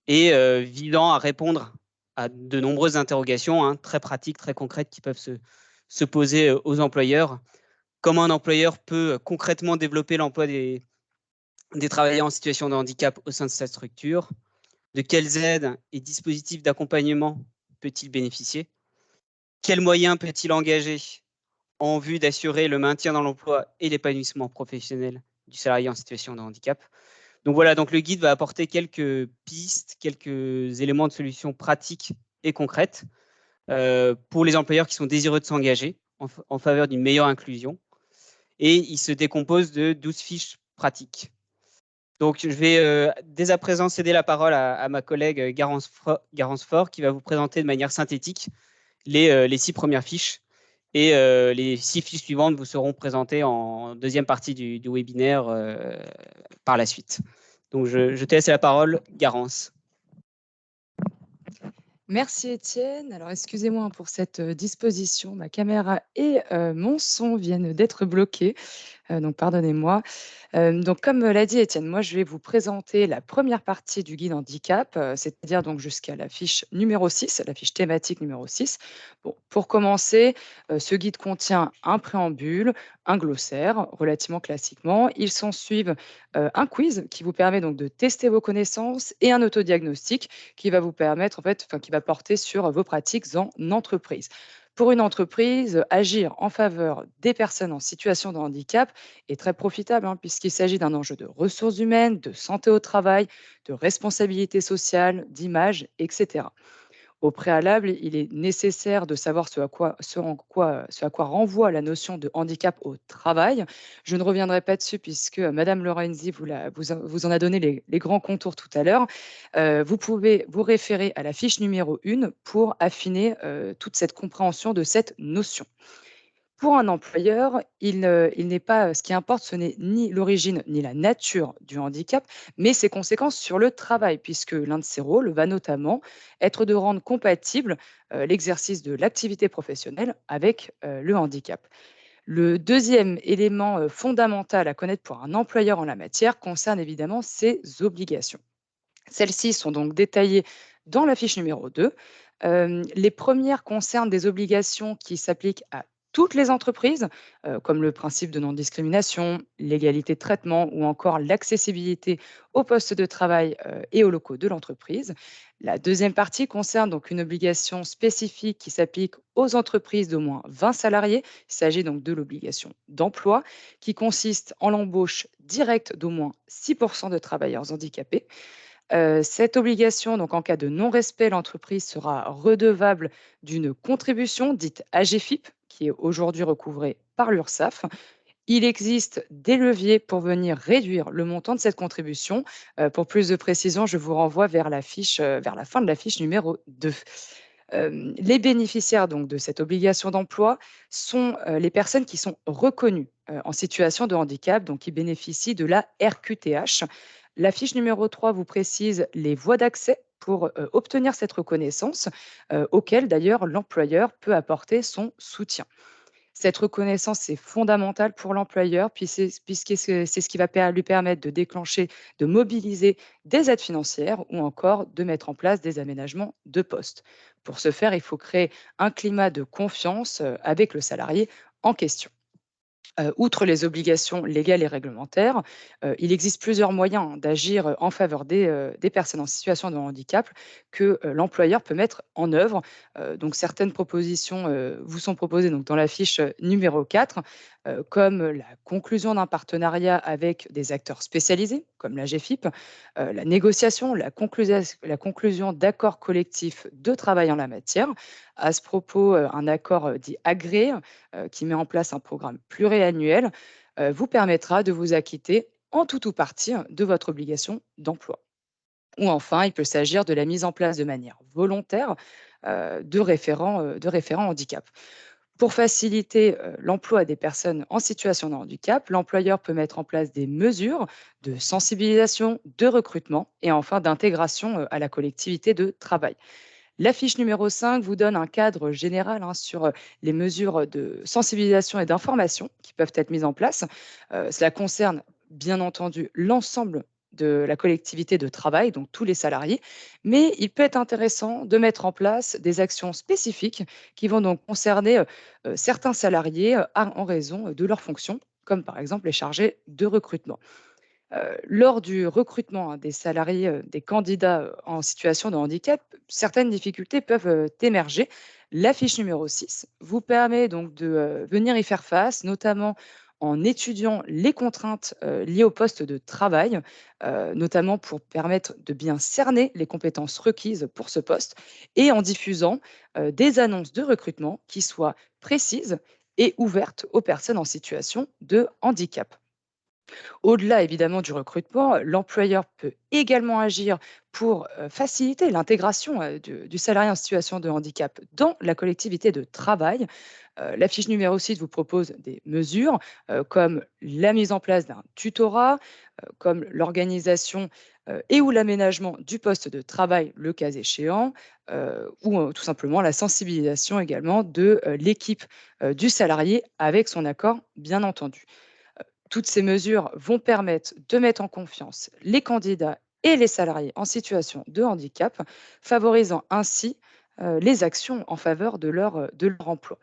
E: et visant à répondre à de nombreuses interrogations hein, très pratiques, très concrètes qui peuvent se poser aux employeurs. Comment un employeur peut concrètement développer l'emploi des travailleurs en situation de handicap au sein de sa structure? De quelles aides et dispositifs d'accompagnement peut-il bénéficier? Quels moyens peut-il engager en vue d'assurer le maintien dans l'emploi et l'épanouissement professionnel du salarié en situation de handicap? Donc voilà, donc le guide va apporter quelques pistes, quelques éléments de solutions pratiques et concrètes pour les employeurs qui sont désireux de s'engager en faveur d'une meilleure inclusion. Et il se décompose de 12 fiches pratiques. Donc je vais dès à présent céder la parole à ma collègue Garance Faure qui va vous présenter de manière synthétique les 6 premières fiches. Et les 6 fiches suivantes vous seront présentées en deuxième partie du webinaire par la suite. Donc, je te laisse la parole, Garance.
F: Merci Étienne. Alors, excusez-moi pour cette disposition. Ma caméra et mon son viennent d'être bloqués. Donc, pardonnez-moi. Donc, comme l'a dit Étienne, moi, je vais vous présenter la première partie du guide handicap, c'est-à-dire donc jusqu'à la fiche numéro 6, la fiche thématique numéro 6. Bon, pour commencer, ce guide contient un préambule, un glossaire, relativement classiquement. Il s'ensuivent un quiz qui vous permet donc de tester vos connaissances et un autodiagnostic qui va vous permettre, qui va porter sur vos pratiques en entreprise. Pour une entreprise, agir en faveur des personnes en situation de handicap est très profitable hein, puisqu'il s'agit d'un enjeu de ressources humaines, de santé au travail, de responsabilité sociale, d'image, etc. Au préalable, il est nécessaire de savoir ce à quoi renvoie la notion de handicap au travail. Je ne reviendrai pas dessus puisque Madame Lorenzi vous en a donné les grands contours tout à l'heure. Vous pouvez vous référer à la fiche numéro 1 pour affiner toute cette compréhension de cette notion. Pour un employeur, ce qui importe, ce n'est ni l'origine ni la nature du handicap, mais ses conséquences sur le travail, puisque l'un de ses rôles va notamment être de rendre compatible l'exercice de l'activité professionnelle avec le handicap. Le deuxième élément fondamental à connaître pour un employeur en la matière concerne évidemment ses obligations. Celles-ci sont donc détaillées dans la fiche numéro 2, Les premières concernent des obligations qui s'appliquent à toutes les entreprises, comme le principe de non-discrimination, l'égalité de traitement ou encore l'accessibilité aux postes de travail et aux locaux de l'entreprise. La deuxième partie concerne donc une obligation spécifique qui s'applique aux entreprises d'au moins 20 salariés. Il s'agit donc de l'obligation d'emploi qui consiste en l'embauche directe d'au moins 6% de travailleurs handicapés. Cette obligation, donc en cas de non-respect, l'entreprise sera redevable d'une contribution dite AGFIP, qui est aujourd'hui recouvrée par l'URSSAF. Il existe des leviers pour venir réduire le montant de cette contribution. Pour plus de précision, je vous renvoie vers vers la fin de la fiche numéro 2. Les bénéficiaires donc, de cette obligation d'emploi sont les personnes qui sont reconnues en situation de handicap, donc qui bénéficient de la RQTH. La fiche numéro 3 vous précise les voies d'accès pour obtenir cette reconnaissance, auquel d'ailleurs l'employeur peut apporter son soutien. Cette reconnaissance est fondamentale pour l'employeur puisque c'est ce qui va lui permettre de déclencher, de mobiliser des aides financières ou encore de mettre en place des aménagements de poste. Pour ce faire, il faut créer un climat de confiance avec le salarié en question. Outre les obligations légales et réglementaires, il existe plusieurs moyens d'agir en faveur des personnes en situation de handicap que l'employeur peut mettre en œuvre. Donc certaines propositions vous sont proposées donc, dans la fiche numéro 4, comme la conclusion d'un partenariat avec des acteurs spécialisés, comme la GFIP, la négociation, la conclusion d'accords collectifs de travail en la matière. À ce propos, un accord dit agréé qui met en place un programme pluriannuel, vous permettra de vous acquitter en tout ou partie de votre obligation d'emploi. Ou enfin, il peut s'agir de la mise en place de manière volontaire de référents handicap. Pour faciliter l'emploi des personnes en situation de handicap, l'employeur peut mettre en place des mesures de sensibilisation, de recrutement et enfin d'intégration à la collectivité de travail. La fiche numéro 5 vous donne un cadre général sur les mesures de sensibilisation et d'information qui peuvent être mises en place. Cela concerne bien entendu l'ensemble de la collectivité de travail, donc tous les salariés, mais il peut être intéressant de mettre en place des actions spécifiques qui vont donc concerner certains salariés en raison de leurs fonctions, comme par exemple les chargés de recrutement. Lors du recrutement des salariés, des candidats en situation de handicap, certaines difficultés peuvent émerger. La fiche numéro 6 vous permet donc de venir y faire face, notamment en étudiant les contraintes liées au poste de travail, notamment pour permettre de bien cerner les compétences requises pour ce poste et en diffusant des annonces de recrutement qui soient précises et ouvertes aux personnes en situation de handicap. Au-delà évidemment du recrutement, l'employeur peut également agir pour faciliter l'intégration du salarié en situation de handicap dans la collectivité de travail. La fiche numéro 6 vous propose des mesures comme la mise en place d'un tutorat, comme l'organisation et ou l'aménagement du poste de travail, le cas échéant, ou tout simplement la sensibilisation également de l'équipe du salarié avec son accord, bien entendu. Toutes ces mesures vont permettre de mettre en confiance les candidats et les salariés en situation de handicap, favorisant ainsi les actions en faveur de leur emploi.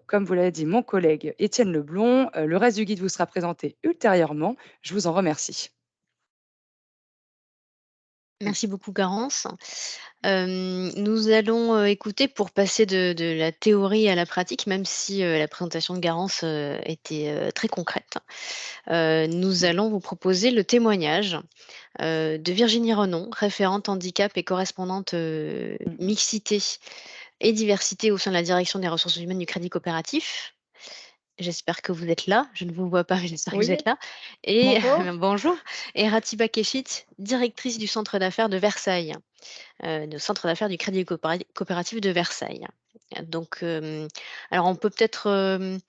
F: Comme vous l'avez dit mon collègue Étienne Leblond, le reste du guide vous sera présenté ultérieurement. Je vous en remercie.
A: Merci beaucoup, Garance. Nous allons écouter pour passer de la théorie à la pratique, même si la présentation de Garance était très concrète. Nous allons vous proposer le témoignage de Virginie Renon, référente handicap et correspondante mixité et diversité au sein de la direction des ressources humaines du Crédit Coopératif. J'espère que vous êtes là. Je ne vous vois pas, mais j'espère que vous
G: Oui.
A: êtes là. Et
G: Bonjour.
A: bonjour. Et Ratiba Keshit, directrice du centre d'affaires de Versailles, le centre d'affaires du Crédit Coopératif de Versailles. Donc, alors on peut peut-être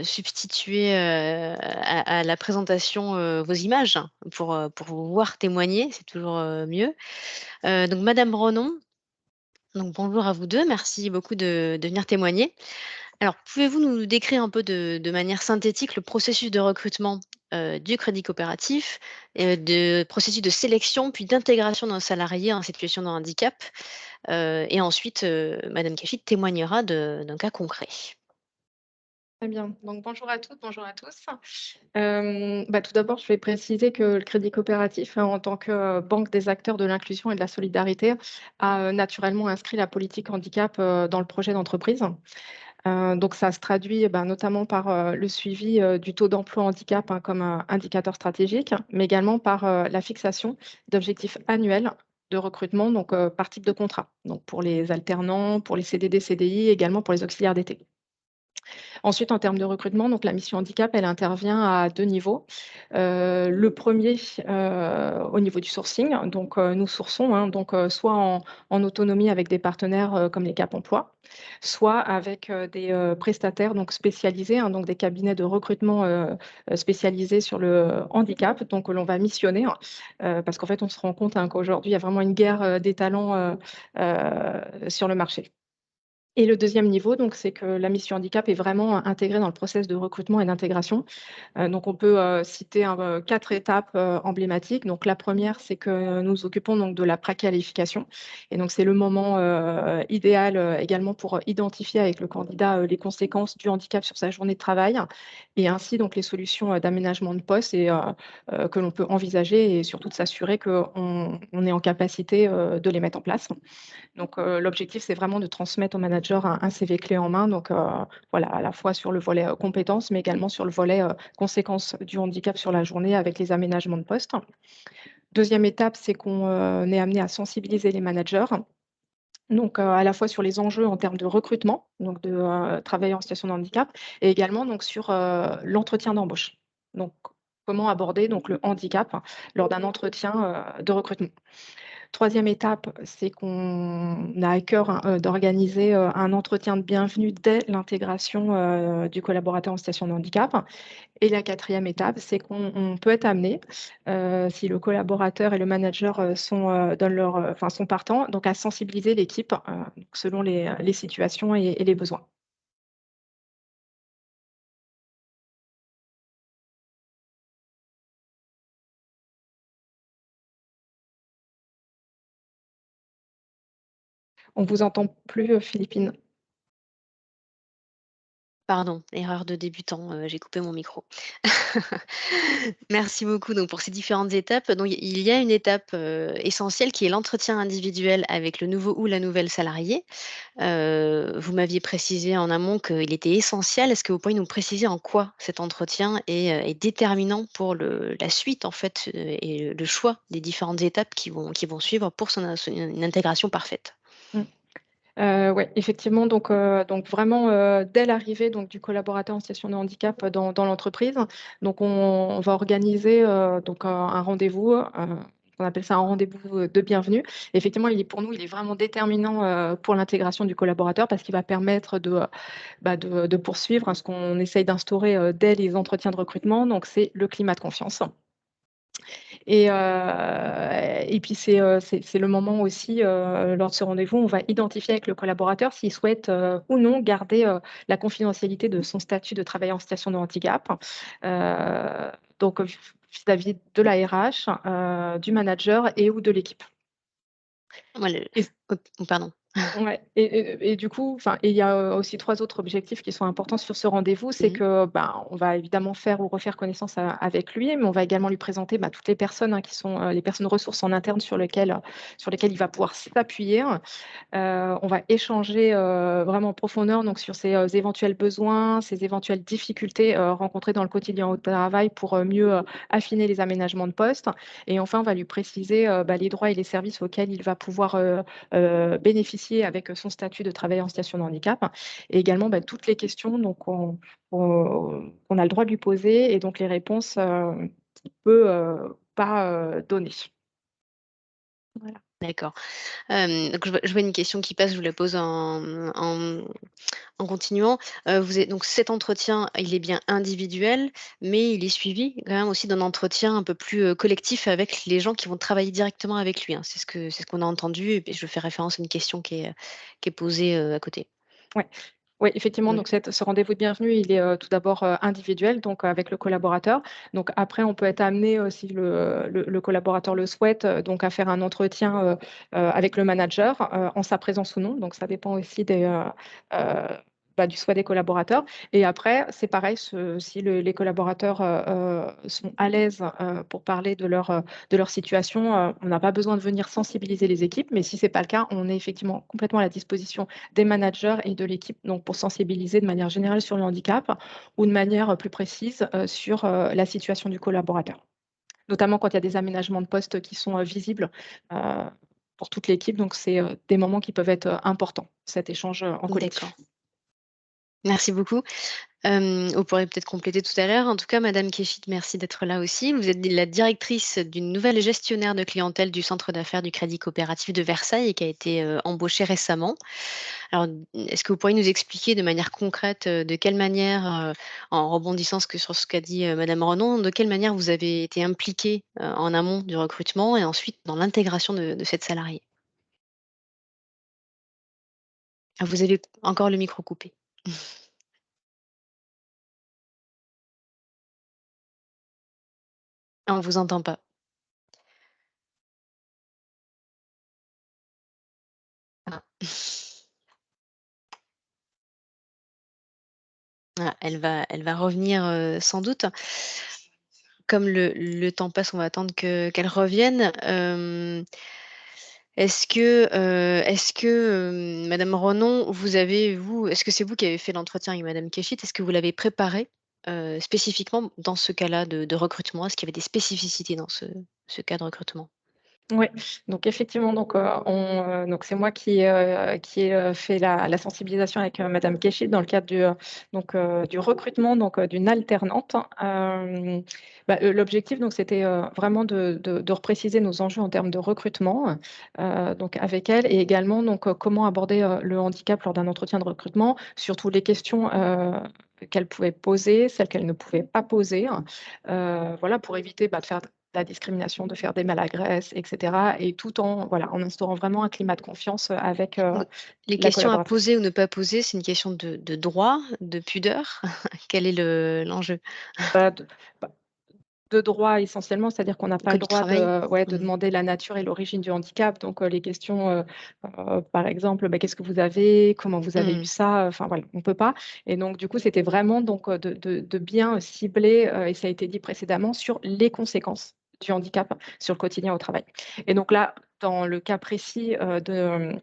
A: substituer à la présentation vos images pour vous voir témoigner, c'est toujours mieux. Donc, Madame Renon, donc bonjour à vous deux, merci beaucoup de venir témoigner. Alors, pouvez-vous nous décrire un peu de manière synthétique le processus de recrutement du crédit coopératif, de processus de sélection, puis d'intégration d'un salarié en situation de handicap. Et ensuite, madame Kachit témoignera d'un cas concret.
G: Très bien. Donc bonjour à toutes, bonjour à tous. Tout d'abord, je vais préciser que le crédit coopératif, en tant que banque des acteurs de l'inclusion et de la solidarité, a naturellement inscrit la politique handicap dans le projet d'entreprise. Donc ça se traduit notamment par le suivi du taux d'emploi handicap, comme indicateur stratégique, mais également par la fixation d'objectifs annuels de recrutement, donc par type de contrat. Donc pour les alternants, pour les CDD, CDI, également pour les auxiliaires d'été. Ensuite, en termes de recrutement, donc la mission handicap, elle intervient à 2 niveaux. Le premier, au niveau du sourcing, donc nous sourçons, soit en autonomie avec des partenaires, comme les Cap Emploi, soit avec, des, prestataires donc spécialisés, donc des cabinets de recrutement, spécialisés sur le handicap, donc que l'on va missionner, parce qu'en fait, on se rend compte, qu'aujourd'hui, il y a vraiment une guerre, des talents, sur le marché. Et le deuxième niveau, donc, c'est que la mission handicap est vraiment intégrée dans le process de recrutement et d'intégration. Donc on peut, citer 4 étapes, emblématiques. Donc la première, c'est que nous nous occupons donc de la préqualification et donc c'est le moment, idéal, également pour identifier avec le candidat, les conséquences du handicap sur sa journée de travail et ainsi donc les solutions, d'aménagement de poste et que l'on peut envisager et surtout de s'assurer qu'on est en capacité, de les mettre en place. Donc l'objectif, c'est vraiment de transmettre au manager un CV clé en main, donc voilà, à la fois sur le volet, compétences, mais également sur le volet, conséquences du handicap sur la journée avec les aménagements de poste. Deuxième étape, c'est qu'on, est amené à sensibiliser les managers, donc à la fois sur les enjeux en termes de recrutement, donc de, travailleurs en situation de handicap et également donc sur, l'entretien d'embauche. Donc comment aborder donc le handicap lors d'un entretien, de recrutement. Troisième étape, c'est qu'on a à cœur, d'organiser, un entretien de bienvenue dès l'intégration, du collaborateur en situation de handicap. Et la quatrième étape, c'est qu'on peut être amené, si le collaborateur et le manager, sont partants, donc à sensibiliser l'équipe, selon les situations et les besoins. On vous entend plus, Philippine.
A: Pardon, erreur de débutant, j'ai coupé mon micro. Merci beaucoup donc pour ces différentes étapes. Donc il y a une étape, essentielle qui est l'entretien individuel avec le nouveau ou la nouvelle salariée. Vous m'aviez précisé en amont qu'il était essentiel. Est-ce que vous pourriez nous préciser en quoi cet entretien est déterminant pour la suite en fait, et le choix des différentes étapes qui vont suivre pour une intégration parfaite?
G: Mmh. Ouais, effectivement, donc vraiment, dès l'arrivée donc du collaborateur en situation de handicap dans l'entreprise, donc on va organiser, donc un rendez-vous, on appelle ça un rendez-vous, de bienvenue. Effectivement, pour nous, il est vraiment déterminant, pour l'intégration du collaborateur parce qu'il va permettre de poursuivre, ce qu'on essaye d'instaurer, dès les entretiens de recrutement, donc c'est le climat de confiance. Et puis c'est le moment aussi, lors de ce rendez-vous, on va identifier avec le collaborateur s'il souhaite, ou non garder, la confidentialité de son statut de travailleur en situation de handicap. Donc vis-à-vis de la RH, du manager et ou de l'équipe.
A: Moi
G: Et
A: pardon.
G: Ouais et du coup, il y a, aussi 3 autres objectifs qui sont importants sur ce rendez-vous. C'est
A: Mmh.
G: que, on va évidemment faire ou refaire connaissance avec lui, mais on va également lui présenter, toutes les personnes, qui sont, les personnes ressources en interne sur lesquelles il va pouvoir s'appuyer. On va échanger, vraiment en profondeur donc sur ses, éventuels besoins, ses éventuelles difficultés, rencontrées dans le quotidien au travail pour, mieux, affiner les aménagements de poste et enfin on va lui préciser, les droits et les services auxquels il va pouvoir, bénéficier avec son statut de travailleur en situation de handicap et également, toutes les questions donc qu'on a le droit de lui poser et donc les réponses, qu'il peut, pas, donner. Voilà.
A: D'accord. Donc je vois une question qui passe, je vous la pose en continuant. Vous êtes donc cet entretien, il est bien individuel, mais il est suivi quand même aussi d'un entretien un peu plus, collectif avec les gens qui vont travailler directement avec lui, hein. C'est ce qu'on a entendu et puis je fais référence à une question qui est posée, à côté.
G: Ouais. Oui, effectivement,
C: Oui.
G: donc ce rendez-vous de bienvenue, il est tout d'abord individuel, donc avec le collaborateur. Donc après, on peut être amené, si le collaborateur le souhaite, donc à faire un entretien avec le manager en sa présence ou non. Donc ça dépend aussi euh, du souhait des collaborateurs. Et après, c'est pareil, si les collaborateurs sont à l'aise pour parler de leur situation, on n'a pas besoin de venir sensibiliser les équipes, mais si ce n'est pas le cas, on est effectivement complètement à la disposition des managers et de l'équipe, donc pour sensibiliser de manière générale sur le handicap ou de manière plus précise sur la situation du collaborateur, notamment quand il y a des aménagements de postes qui sont visibles euh, pour toute l'équipe. Donc, c'est des moments qui peuvent être importants, cet échange en collectif.
A: D'accord. Merci beaucoup. Vous pourrez peut-être compléter tout à l'heure. En tout cas, Madame Kéchit, merci d'être là aussi. Vous êtes la directrice d'une nouvelle gestionnaire de clientèle du centre d'affaires du Crédit Coopératif de Versailles et qui a été embauchée récemment. Alors, est-ce que vous pourriez nous expliquer de manière concrète de quelle manière, en rebondissant sur ce qu'a dit Madame Renon, de quelle manière vous avez été impliquée en amont du recrutement et ensuite dans l'intégration de cette salariée? Ah, vous avez encore le micro coupé. On ne vous entend pas. Ah. Ah, elle va revenir sans doute. Comme le temps passe, on va attendre qu'elle revienne. Est-ce que, Madame Renon, est-ce que c'est vous qui avez fait l'entretien avec Madame Kéchit? Est-ce que vous l'avez préparé spécifiquement dans ce cas-là de recrutement? Est-ce qu'il y avait des spécificités dans ce cas de recrutement?
G: Oui, donc effectivement, donc c'est moi qui ai fait la sensibilisation avec Madame Kéchit dans le cadre du recrutement d'une alternante. L'objectif, donc, c'était vraiment de repréciser nos enjeux en termes de recrutement, donc avec elle, et également donc comment aborder le handicap lors d'un entretien de recrutement, surtout les questions qu'elle pouvait poser, celles qu'elle ne pouvait pas poser, voilà, pour éviter de faire la discrimination, de faire des malagresses, etc. Et tout en instaurant vraiment un climat de confiance avec
A: Donc, les
G: la
A: questions à
G: collaboratrice.
A: poser ou ne pas poser, c'est une question de droit, de pudeur? Quel est l'enjeu?
G: Bah, bah, de droit essentiellement, c'est-à-dire qu'on n'a pas le
A: Code du
G: droit
A: travail?
G: de demander la nature et l'origine du handicap. Donc, les questions, par exemple, qu'est-ce que vous avez? Comment vous avez eu
A: Mmh.
G: ça? Enfin, voilà, on ne peut pas. Et donc, du coup, c'était vraiment donc, de bien cibler, et ça a été dit précédemment, sur les conséquences du handicap sur le quotidien au travail. Et donc là, dans le cas précis de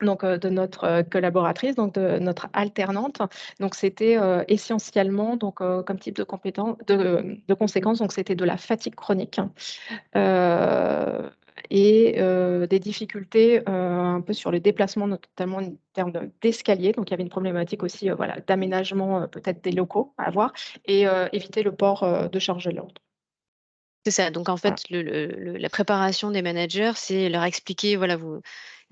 G: notre collaboratrice, donc de notre alternante. Donc, c'était essentiellement, donc, comme type de compétence, de conséquences, donc c'était de la fatigue chronique euh, et des difficultés un peu sur les déplacements, notamment en termes d'escalier. Donc, il y avait une problématique aussi voilà, d'aménagement peut-être des locaux à avoir et éviter le port de charge lourde.
A: C'est ça, donc en
G: Voilà.
A: fait, la préparation des managers, c'est leur expliquer, voilà,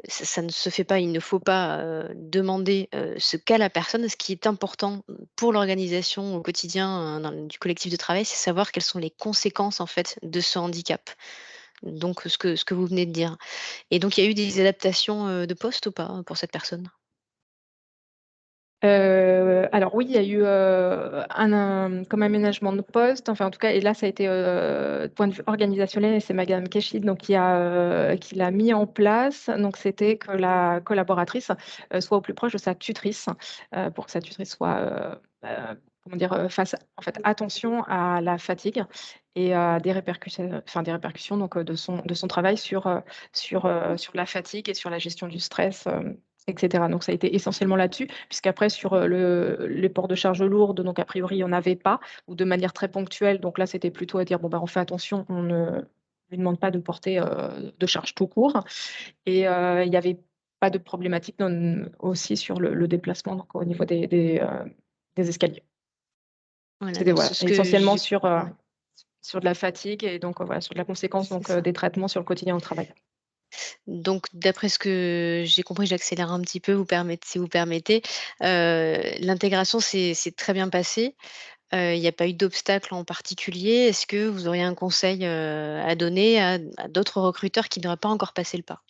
A: ça ne se fait pas, il ne faut pas demander ce qu'a la personne. Ce qui est important pour l'organisation au quotidien du collectif de travail, c'est savoir quelles sont les conséquences en fait de ce handicap. Donc ce que vous venez de dire. Et donc il y a eu des adaptations de poste ou pas pour cette personne?
G: Alors oui, il y a eu comme aménagement de poste, enfin en tout cas, et là ça a été point de vue organisationnel, et c'est Madame Keshid donc qui l'a mis en place. Donc c'était que la collaboratrice soit au plus proche de sa tutrice pour que sa tutrice soit comment dire fasse en fait attention à la fatigue et à des répercussions donc de son travail sur la fatigue et sur la gestion du stress. Etc. Donc, ça a été essentiellement là-dessus, puisqu'après, sur les ports de charges lourdes, donc a priori, il n'y en avait pas, ou de manière très ponctuelle. Donc là, c'était plutôt à dire, bon, on fait attention, on ne lui demande pas de porter de charge tout court. Et il n'y avait pas de problématique aussi sur le déplacement, donc au niveau des escaliers.
A: Voilà,
G: C'était
A: donc
G: voilà,
A: ce que
G: essentiellement
A: j'ai
G: sur de la fatigue et donc voilà, sur de la conséquence
A: c'est
G: donc,
A: ça.
G: des traitements sur le quotidien au travail.
A: Donc d'après ce que j'ai compris, j'accélère un petit peu, si vous permettez. L'intégration s'est très bien passée. Il n'y a pas eu d'obstacle en particulier. Est-ce que vous auriez un conseil, à donner à d'autres recruteurs qui n'auraient pas encore passé le pas?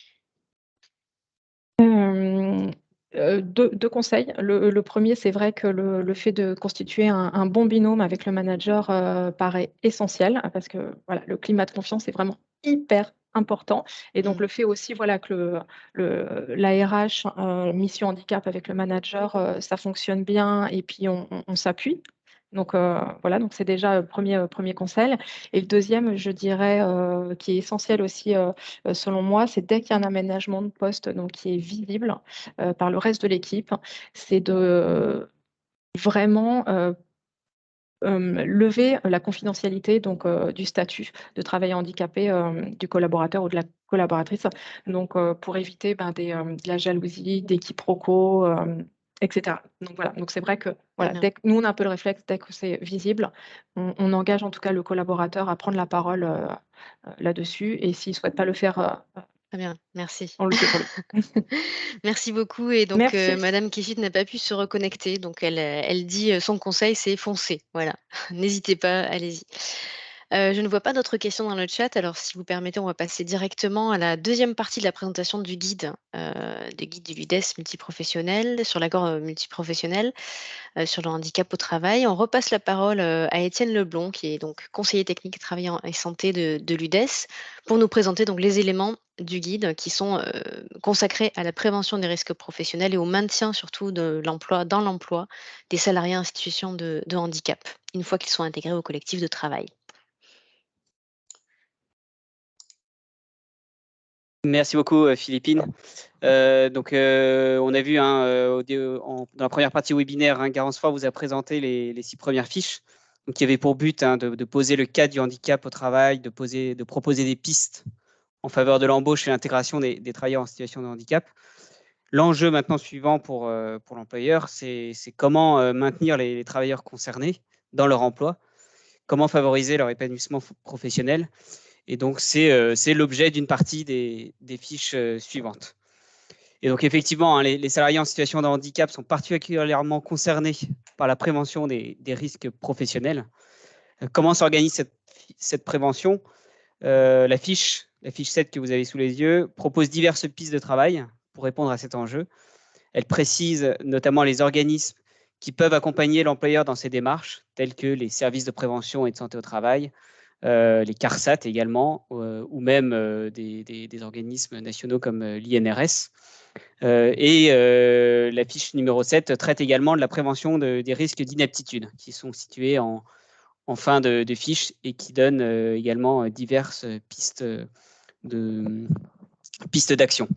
G: Deux conseils. Le premier, c'est vrai que le fait de constituer un bon binôme avec le manager paraît essentiel parce que voilà, le climat de confiance est vraiment hyper important. Et donc, le fait aussi voilà, que l'ARH, mission handicap avec le manager, ça fonctionne bien et puis on s'appuie. Donc, voilà, donc c'est déjà le premier conseil. Et le deuxième, je dirais, qui est essentiel aussi, selon moi, c'est dès qu'il y a un aménagement de poste donc, qui est visible par le reste de l'équipe, c'est de vraiment lever la confidentialité donc, du statut de travailleur handicapé du collaborateur ou de la collaboratrice. Donc, pour éviter de la jalousie, des quiproquos, etc. Donc voilà, donc c'est vrai que voilà, dès que nous on a un peu le réflexe, dès que c'est visible, on engage en tout cas le collaborateur à prendre la parole là-dessus. Et s'il ne souhaite pas le faire,
A: Très bien, merci.
G: on le fait pour lui.
A: Merci beaucoup. Et donc,
G: Merci.
A: Madame Kifid n'a pas pu se reconnecter. Donc, elle dit son conseil, c'est foncer. Voilà, n'hésitez pas, allez-y. Je ne vois pas d'autres questions dans le chat. Alors, si vous permettez, on va passer directement à la deuxième partie de la présentation du guide du LUDES multiprofessionnel sur l'accord multiprofessionnel sur le handicap au travail. On repasse la parole à Étienne Leblond, qui est donc conseiller technique travail et santé de l'UDES, pour nous présenter donc les éléments du guide qui sont consacrés à la prévention des risques professionnels et au maintien surtout de l'emploi dans l'emploi des salariés en situation de handicap, une fois qu'ils sont intégrés au collectif de travail.
E: Merci beaucoup, Philippine. On a vu dans la première partie webinaire, Garance Fort vous a présenté les 6 premières fiches, donc, qui avaient pour but de poser le cadre du handicap au travail, de proposer des pistes en faveur de l'embauche et l'intégration des travailleurs en situation de handicap. L'enjeu maintenant suivant pour l'employeur, c'est comment maintenir les travailleurs concernés dans leur emploi, comment favoriser leur épanouissement professionnel. Et donc, c'est l'objet d'une partie des fiches suivantes. Et donc, effectivement, les salariés en situation de handicap sont particulièrement concernés par la prévention des risques professionnels. Comment s'organise cette prévention? La fiche 7 que vous avez sous les yeux propose diverses pistes de travail pour répondre à cet enjeu. Elle précise notamment les organismes qui peuvent accompagner l'employeur dans ses démarches, tels que les services de prévention et de santé au travail, les CARSAT également, ou même des organismes nationaux comme l'INRS. La fiche numéro 7 traite également de la prévention des risques d'inaptitude, qui sont situés en fin de fiche et qui donnent également diverses pistes d'action.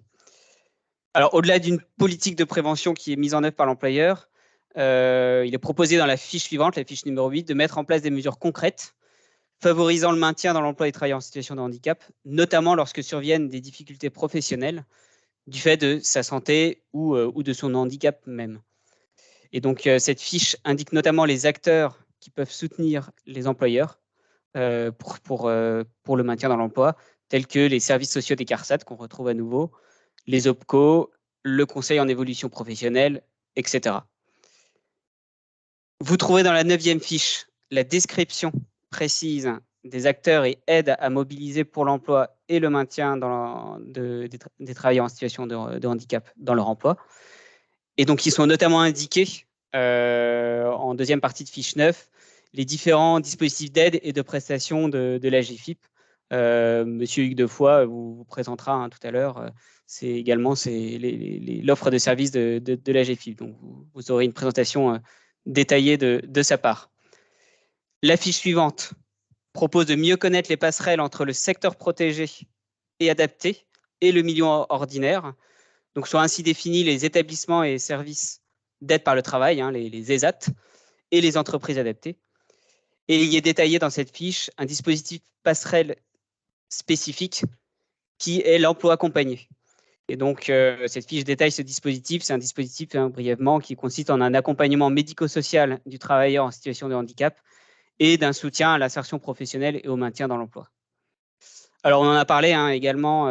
E: Alors, au-delà d'une politique de prévention qui est mise en œuvre par l'employeur, il est proposé dans la fiche suivante, la fiche numéro 8, de mettre en place des mesures concrètes favorisant le maintien dans l'emploi des travailleurs en situation de handicap, notamment lorsque surviennent des difficultés professionnelles du fait de sa santé ou de son handicap même. Et donc, cette fiche indique notamment les acteurs qui peuvent soutenir les employeurs pour le maintien dans l'emploi, tels que les services sociaux des CARSAT qu'on retrouve à nouveau, les OPCO, le conseil en évolution professionnelle, etc. Vous trouvez dans la 9e fiche la description précise des acteurs et aides à mobiliser pour l'emploi et le maintien des travailleurs en situation de handicap dans leur emploi. Et donc, ils sont notamment indiqués en deuxième partie de fiche 9, les différents dispositifs d'aide et de prestation de l'AGFIP. Monsieur Hugues Defoy vous présentera tout à l'heure. C'est également l'offre de services de l'AGFIP. Donc, vous aurez une présentation détaillée de sa part. La fiche suivante propose de mieux connaître les passerelles entre le secteur protégé et adapté et le milieu ordinaire. Donc, sont ainsi définis les établissements et services d'aide par le travail, les ESAT, et les entreprises adaptées. Et il y est détaillé dans cette fiche un dispositif passerelle spécifique qui est l'emploi accompagné. Et donc, cette fiche détaille ce dispositif. C'est un dispositif, brièvement, qui consiste en un accompagnement médico-social du travailleur en situation de handicap et d'un soutien à l'insertion professionnelle et au maintien dans l'emploi. Alors, on en a parlé également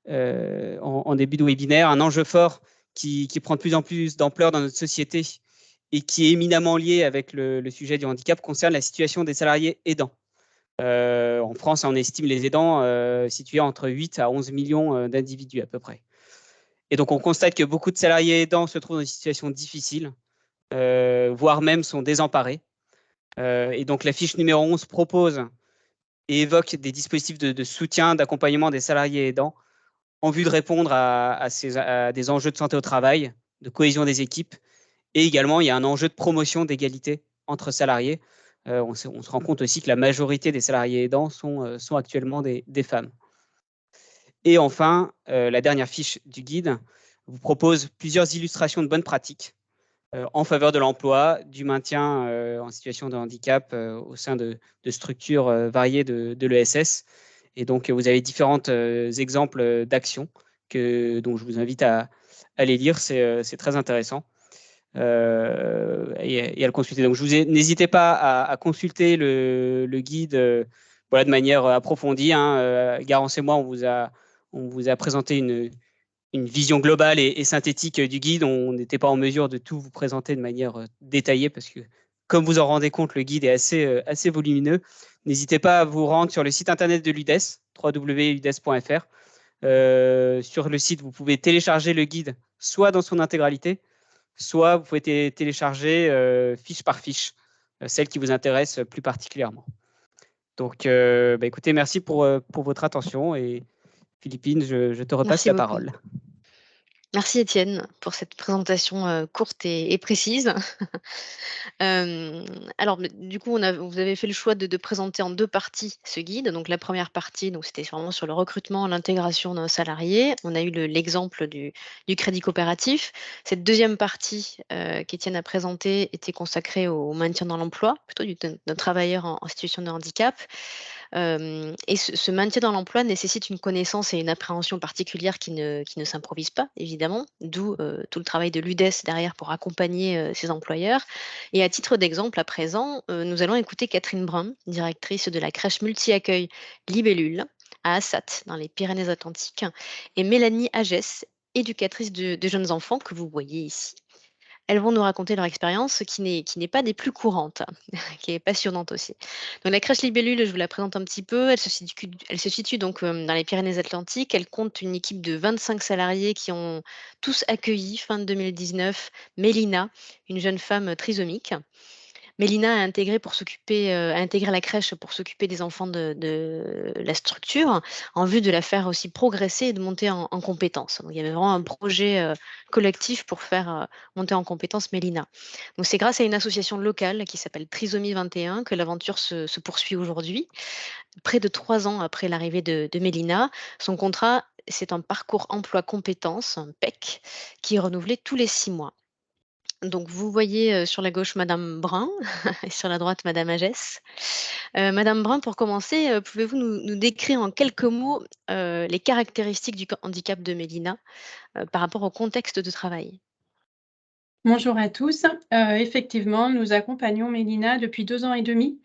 E: en début de webinaire, un enjeu fort qui prend de plus en plus d'ampleur dans notre société et qui est éminemment lié avec le sujet du handicap concerne la situation des salariés aidants. En France, on estime les aidants situés entre 8 à 11 millions d'individus à peu près. Et donc, on constate que beaucoup de salariés aidants se trouvent dans une situation difficile, voire même sont désemparés. Et donc, la fiche numéro 11 propose et évoque des dispositifs de soutien, d'accompagnement des salariés aidants en vue de répondre à des enjeux de santé au travail, de cohésion des équipes. Et également, il y a un enjeu de promotion d'égalité entre salariés. On se rend compte aussi que la majorité des salariés aidants sont actuellement des femmes. Et enfin, la dernière fiche du guide vous propose plusieurs illustrations de bonnes pratiques en faveur de l'emploi, du maintien en situation de handicap au sein de structures variées de l'ESS. Et donc, vous avez différents exemples d'actions dont je vous invite à les lire. C'est très intéressant. Et à le consulter. Donc, n'hésitez pas à consulter le guide voilà, de manière approfondie. Garance et moi, on vous a présenté une vision globale et synthétique du guide. On n'était pas en mesure de tout vous présenter de manière détaillée parce que, comme vous en rendez compte, le guide est assez volumineux. N'hésitez pas à vous rendre sur le site internet de l'UDES, www.udes.fr. Sur le site, vous pouvez télécharger le guide soit dans son intégralité, soit vous pouvez télécharger fiche par fiche, celle qui vous intéresse plus particulièrement. Donc, écoutez, merci pour votre attention et Philippine, je te repasse la parole.
A: Merci Étienne pour cette présentation courte et précise. Alors, du coup, vous avez fait le choix de présenter en 2 parties ce guide. Donc, la première partie, c'était vraiment sur le recrutement, l'intégration d'un salarié. On a eu l'exemple du crédit coopératif. Cette deuxième partie qu'Étienne a présentée était consacrée au maintien dans l'emploi, plutôt d'un travailleur en situation de handicap. Et ce maintien dans l'emploi nécessite une connaissance et une appréhension particulière qui ne s'improvise pas, évidemment, d'où tout le travail de l'UDES derrière pour accompagner ses employeurs. Et à titre d'exemple, à présent, nous allons écouter Catherine Brun, directrice de la crèche multi-accueil Libellule à Assat, dans les Pyrénées-Atlantiques, et Mélanie Agès, éducatrice de jeunes enfants que vous voyez ici. Elles vont nous raconter leur expérience qui n'est pas des plus courantes, qui est passionnante aussi. Donc la crèche Libellule, je vous la présente un petit peu. Elle se situe donc dans les Pyrénées-Atlantiques. Elle compte une équipe de 25 salariés qui ont tous accueilli fin de 2019 Mélina, une jeune femme trisomique. Mélina a intégré la crèche pour s'occuper des enfants de la structure, en vue de la faire aussi progresser et de monter en compétences. Donc, il y avait vraiment un projet collectif pour faire monter en compétences Mélina. Donc, c'est grâce à une association locale qui s'appelle Trisomie 21 que l'aventure se poursuit aujourd'hui. Près de 3 ans après l'arrivée de Mélina, son contrat, c'est un parcours emploi compétences, un PEC, qui est renouvelé tous les 6 mois. Donc vous voyez, sur la gauche madame Brun et sur la droite madame Agès. Madame Brun, pour commencer, pouvez-vous nous décrire en quelques mots, les caractéristiques du handicap de Mélina, par rapport au contexte de travail?
H: Bonjour à tous. Effectivement, nous accompagnons Mélina depuis 2 ans et demi.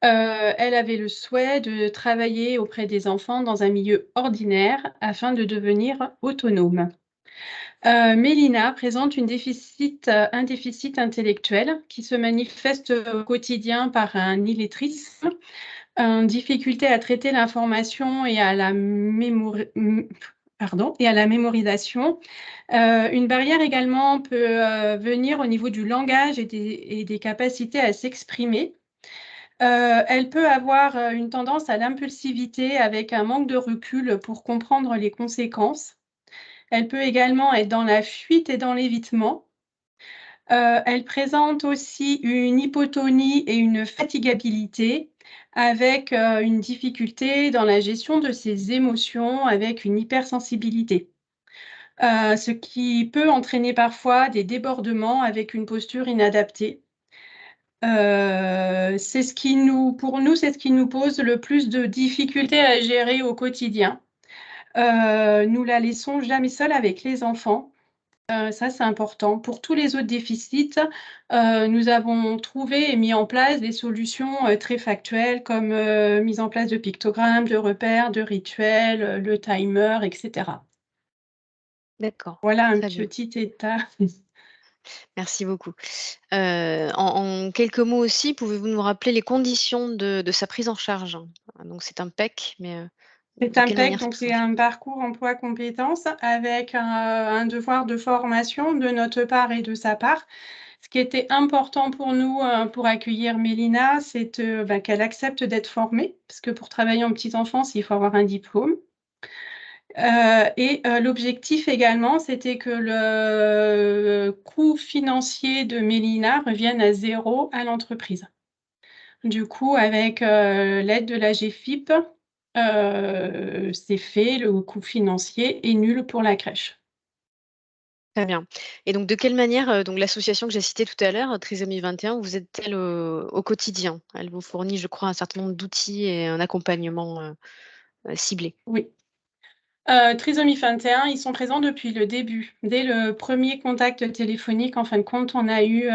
H: Elle avait le souhait de travailler auprès des enfants dans un milieu ordinaire afin de devenir autonome. Mélina présente un déficit intellectuel qui se manifeste au quotidien par un illettrisme, une difficulté à traiter l'information et à la mémorisation. Une barrière également peut venir au niveau du langage et des capacités à s'exprimer. Elle peut avoir une tendance à l'impulsivité avec un manque de recul pour comprendre les conséquences. Elle peut également être dans la fuite et dans l'évitement. Elle présente aussi une hypotonie et une fatigabilité avec une difficulté dans la gestion de ses émotions, avec une hypersensibilité. Ce qui peut entraîner parfois des débordements avec une posture inadaptée. C'est ce qui nous pose le plus de difficultés à gérer au quotidien. Nous la laissons jamais seule avec les enfants. Ça, c'est important. Pour tous les autres déficits, nous avons trouvé et mis en place des solutions très factuelles comme mise en place de pictogrammes, de repères, de rituels, le timer, etc.
A: D'accord,
H: Voilà un
A: très bien.
H: petit état.
A: Merci beaucoup. En quelques mots aussi, pouvez-vous nous rappeler les conditions de sa prise en charge? Donc c'est un PEC, mais
H: C'est
A: De
H: un
A: quelle
H: PEC,
A: manière ça
H: donc
A: peut
H: c'est
A: changer?
H: un parcours emploi-compétences avec un devoir de formation de notre part et de sa part. Ce qui était important pour nous, pour accueillir Mélina, c'est qu'elle accepte d'être formée, parce que pour travailler en petite enfance, il faut avoir un diplôme. L'objectif également, c'était que le coût financier de Mélina revienne à 0 à l'entreprise. Du coup, avec l'aide de la GFIP, c'est fait, le coût financier est nul pour la crèche.
A: Très bien. Et donc de quelle manière, donc l'association que j'ai citée tout à l'heure, Trisomie 21, vous aide-t-elle au quotidien? Elle vous fournit, je crois, un certain nombre d'outils et un accompagnement, ciblé.
H: Oui. Trisomie 21, ils sont présents depuis le début. Dès le premier contact téléphonique, en fin de compte, on a eu,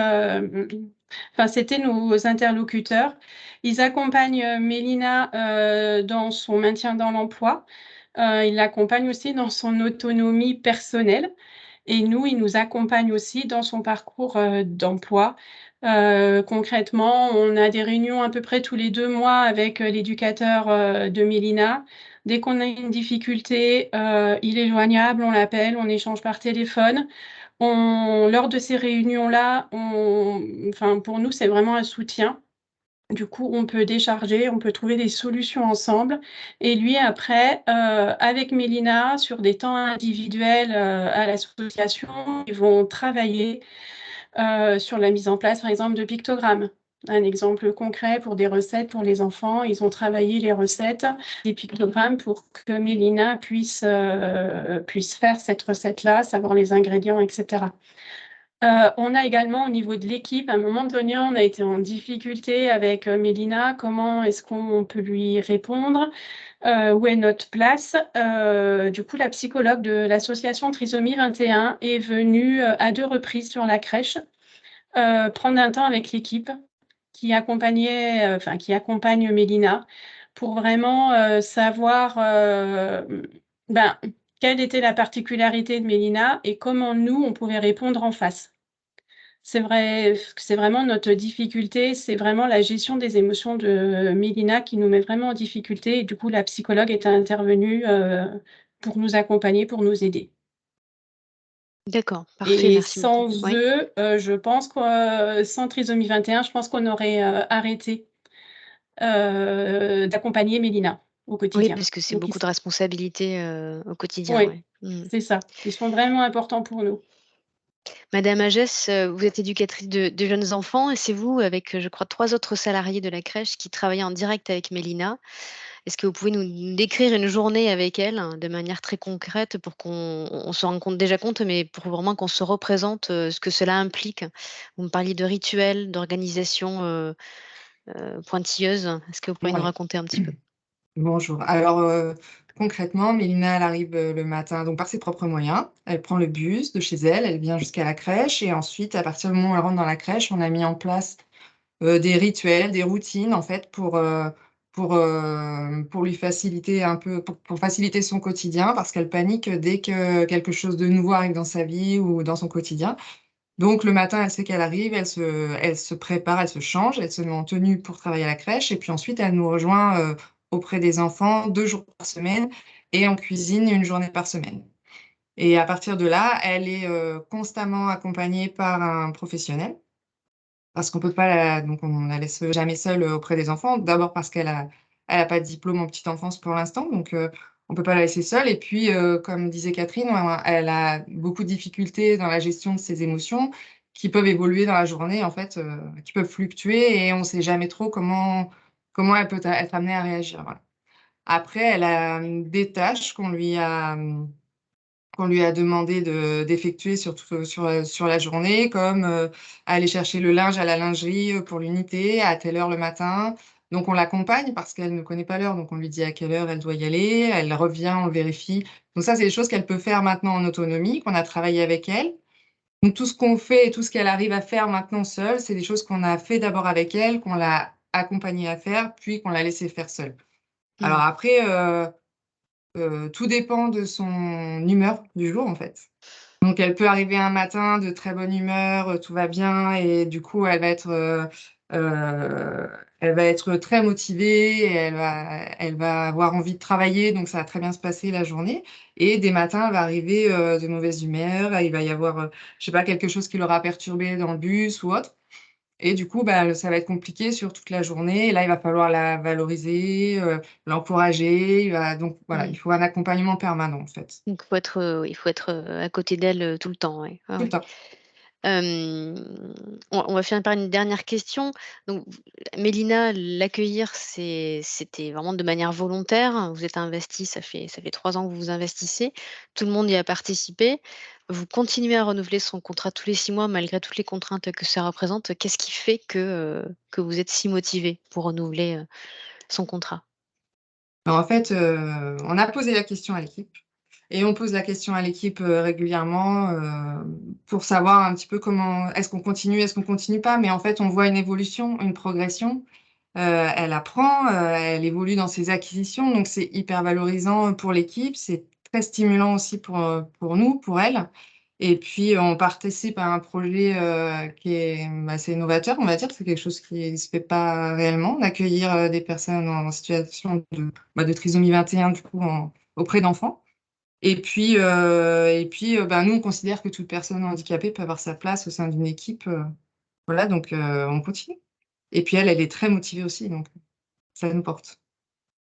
H: c'était nos interlocuteurs. Ils accompagnent Mélina dans son maintien dans l'emploi. Ils l'accompagnent aussi dans son autonomie personnelle. Et nous, ils nous accompagnent aussi dans son parcours d'emploi. Concrètement, on a des réunions à peu près tous les 2 mois avec l'éducateur de Mélina. Dès qu'on a une difficulté, il est joignable, on l'appelle, on échange par téléphone. Lors de ces réunions-là, pour nous, c'est vraiment un soutien. Du coup, on peut décharger, on peut trouver des solutions ensemble. Et lui, après, avec Mélina, sur des temps individuels à l'association, ils vont travailler sur la mise en place, par exemple, de pictogrammes. Un exemple concret pour des recettes pour les enfants, ils ont travaillé les recettes, des pictogrammes pour que Mélina puisse faire cette recette-là, savoir les ingrédients, etc. On a également au niveau de l'équipe, à un moment donné, on a été en difficulté avec Mélina. Comment est-ce qu'on peut lui répondre? Où est notre place? Du coup, la psychologue de l'association Trisomie 21 est venue à 2 reprises sur la crèche prendre un temps avec l'équipe qui qui accompagne Mélina pour vraiment savoir quelle était la particularité de Mélina et comment nous, on pouvait répondre en face. C'est vrai, c'est vraiment notre difficulté, c'est vraiment la gestion des émotions de Mélina qui nous met vraiment en difficulté et du coup, la psychologue est intervenue pour nous accompagner, pour nous aider.
A: D'accord, parfait,
H: Et
A: merci beaucoup.
H: sans
A: Oui.
H: eux, je pense que sans Trisomie 21, je pense qu'on aurait arrêté d'accompagner Mélina au
A: Oui,
H: quotidien.
A: parce que c'est
H: Donc,
A: beaucoup de responsabilités, au quotidien,
H: oui,
A: ouais. Mmh.
H: c'est ça. Ils sont vraiment importants pour nous.
A: Madame Agès, vous êtes éducatrice de jeunes enfants et c'est vous, avec, je crois 3 autres salariés de la crèche qui travaillent en direct avec Mélina. Est-ce que vous pouvez nous décrire une journée avec elle, hein, de manière très concrète pour qu'on se rende compte déjà compte, mais pour vraiment qu'on se représente, ce que cela implique? Vous me parliez de rituels, d'organisation, pointilleuse. Est-ce que vous pourriez nous
I: Ouais.
A: raconter un petit peu?
I: Bonjour. Alors, concrètement, Mélina, elle arrive, le matin donc par ses propres moyens. Elle prend le bus de chez elle, elle vient jusqu'à la crèche et ensuite, à partir du moment où elle rentre dans la crèche, on a mis en place, des rituels, des routines, en fait, pour lui faciliter un peu pour faciliter son quotidien parce qu'elle panique dès que quelque chose de nouveau arrive dans sa vie ou dans son quotidien. Donc le matin, elle sait qu'elle arrive, elle se prépare, elle se change, elle se met en tenue pour travailler à la crèche et puis ensuite elle nous rejoint, auprès des enfants 2 jours par semaine et en cuisine 1 journée par semaine. Et à partir de là, elle est, constamment accompagnée par un professionnel parce qu'on peut pas donc on la laisse jamais seule, auprès des enfants. D'abord parce qu'elle a pas de diplôme en petite enfance pour l'instant, donc on peut pas la laisser seule et puis, comme disait Catherine, elle a beaucoup de difficultés dans la gestion de ses émotions qui peuvent évoluer dans la journée, en fait, qui peuvent fluctuer et on sait jamais trop comment elle peut être amenée à réagir, voilà. Après, elle a, des tâches qu'on lui a demandé d'effectuer sur la journée, comme, aller chercher le linge à la lingerie, pour l'unité à telle heure le matin. Donc on l'accompagne parce qu'elle ne connaît pas l'heure, donc on lui dit à quelle heure elle doit y aller, elle revient, on le vérifie. Donc ça, c'est des choses qu'elle peut faire maintenant en autonomie, qu'on a travaillé avec elle. Donc tout ce qu'on fait et tout ce qu'elle arrive à faire maintenant seule, c'est des choses qu'on a fait d'abord avec elle, qu'on l'a accompagnée à faire, puis qu'on l'a laissée faire seule. Alors
A: Mmh.
I: après, tout dépend de son humeur du jour, en fait. Donc elle peut arriver un matin de très bonne humeur, tout va bien et du coup elle va être, elle va être très motivée, et elle va avoir envie de travailler, donc ça va très bien se passer la journée. Et des matins, elle va arriver de mauvaise humeur, il va y avoir, je sais pas, quelque chose qui l'aura perturbée dans le bus ou autre. Et du coup, bah, ça va être compliqué sur toute la journée. Et là, il va falloir la valoriser, l'encourager. Donc voilà, il faut un accompagnement permanent en fait,
A: Donc il faut être, à côté d'elle, tout le temps, ouais. Ouais,
I: tout le
A: ouais.
I: temps.
A: On va finir par une dernière question. Donc Mélina, l'accueillir, c'était vraiment de manière volontaire? Vous êtes investie, ça fait 3 ans que vous vous investissez. Tout le monde y a participé. Vous continuez à renouveler son contrat tous les 6 mois malgré toutes les contraintes que ça représente. Qu'est-ce qui fait que vous êtes si motivée pour renouveler, son contrat?
I: Alors, en fait, on a posé la question à l'équipe et on pose la question à l'équipe, régulièrement, pour savoir un petit peu comment est-ce qu'on continue, est-ce qu'on continue pas? Mais en fait, on voit une évolution, une progression. Elle apprend, elle évolue dans ses acquisitions, donc c'est hyper valorisant pour l'équipe. C'est très stimulant aussi pour nous, pour elle. Et puis, on participe à un projet, qui est, assez novateur, on va dire. C'est quelque chose qui se fait pas réellement, d'accueillir, des personnes en situation de trisomie 21, du coup, auprès d'enfants. Bah, nous, on considère que toute personne handicapée peut avoir sa place au sein d'une équipe, voilà, donc on continue. Et puis elle, elle est très motivée aussi, donc ça nous porte.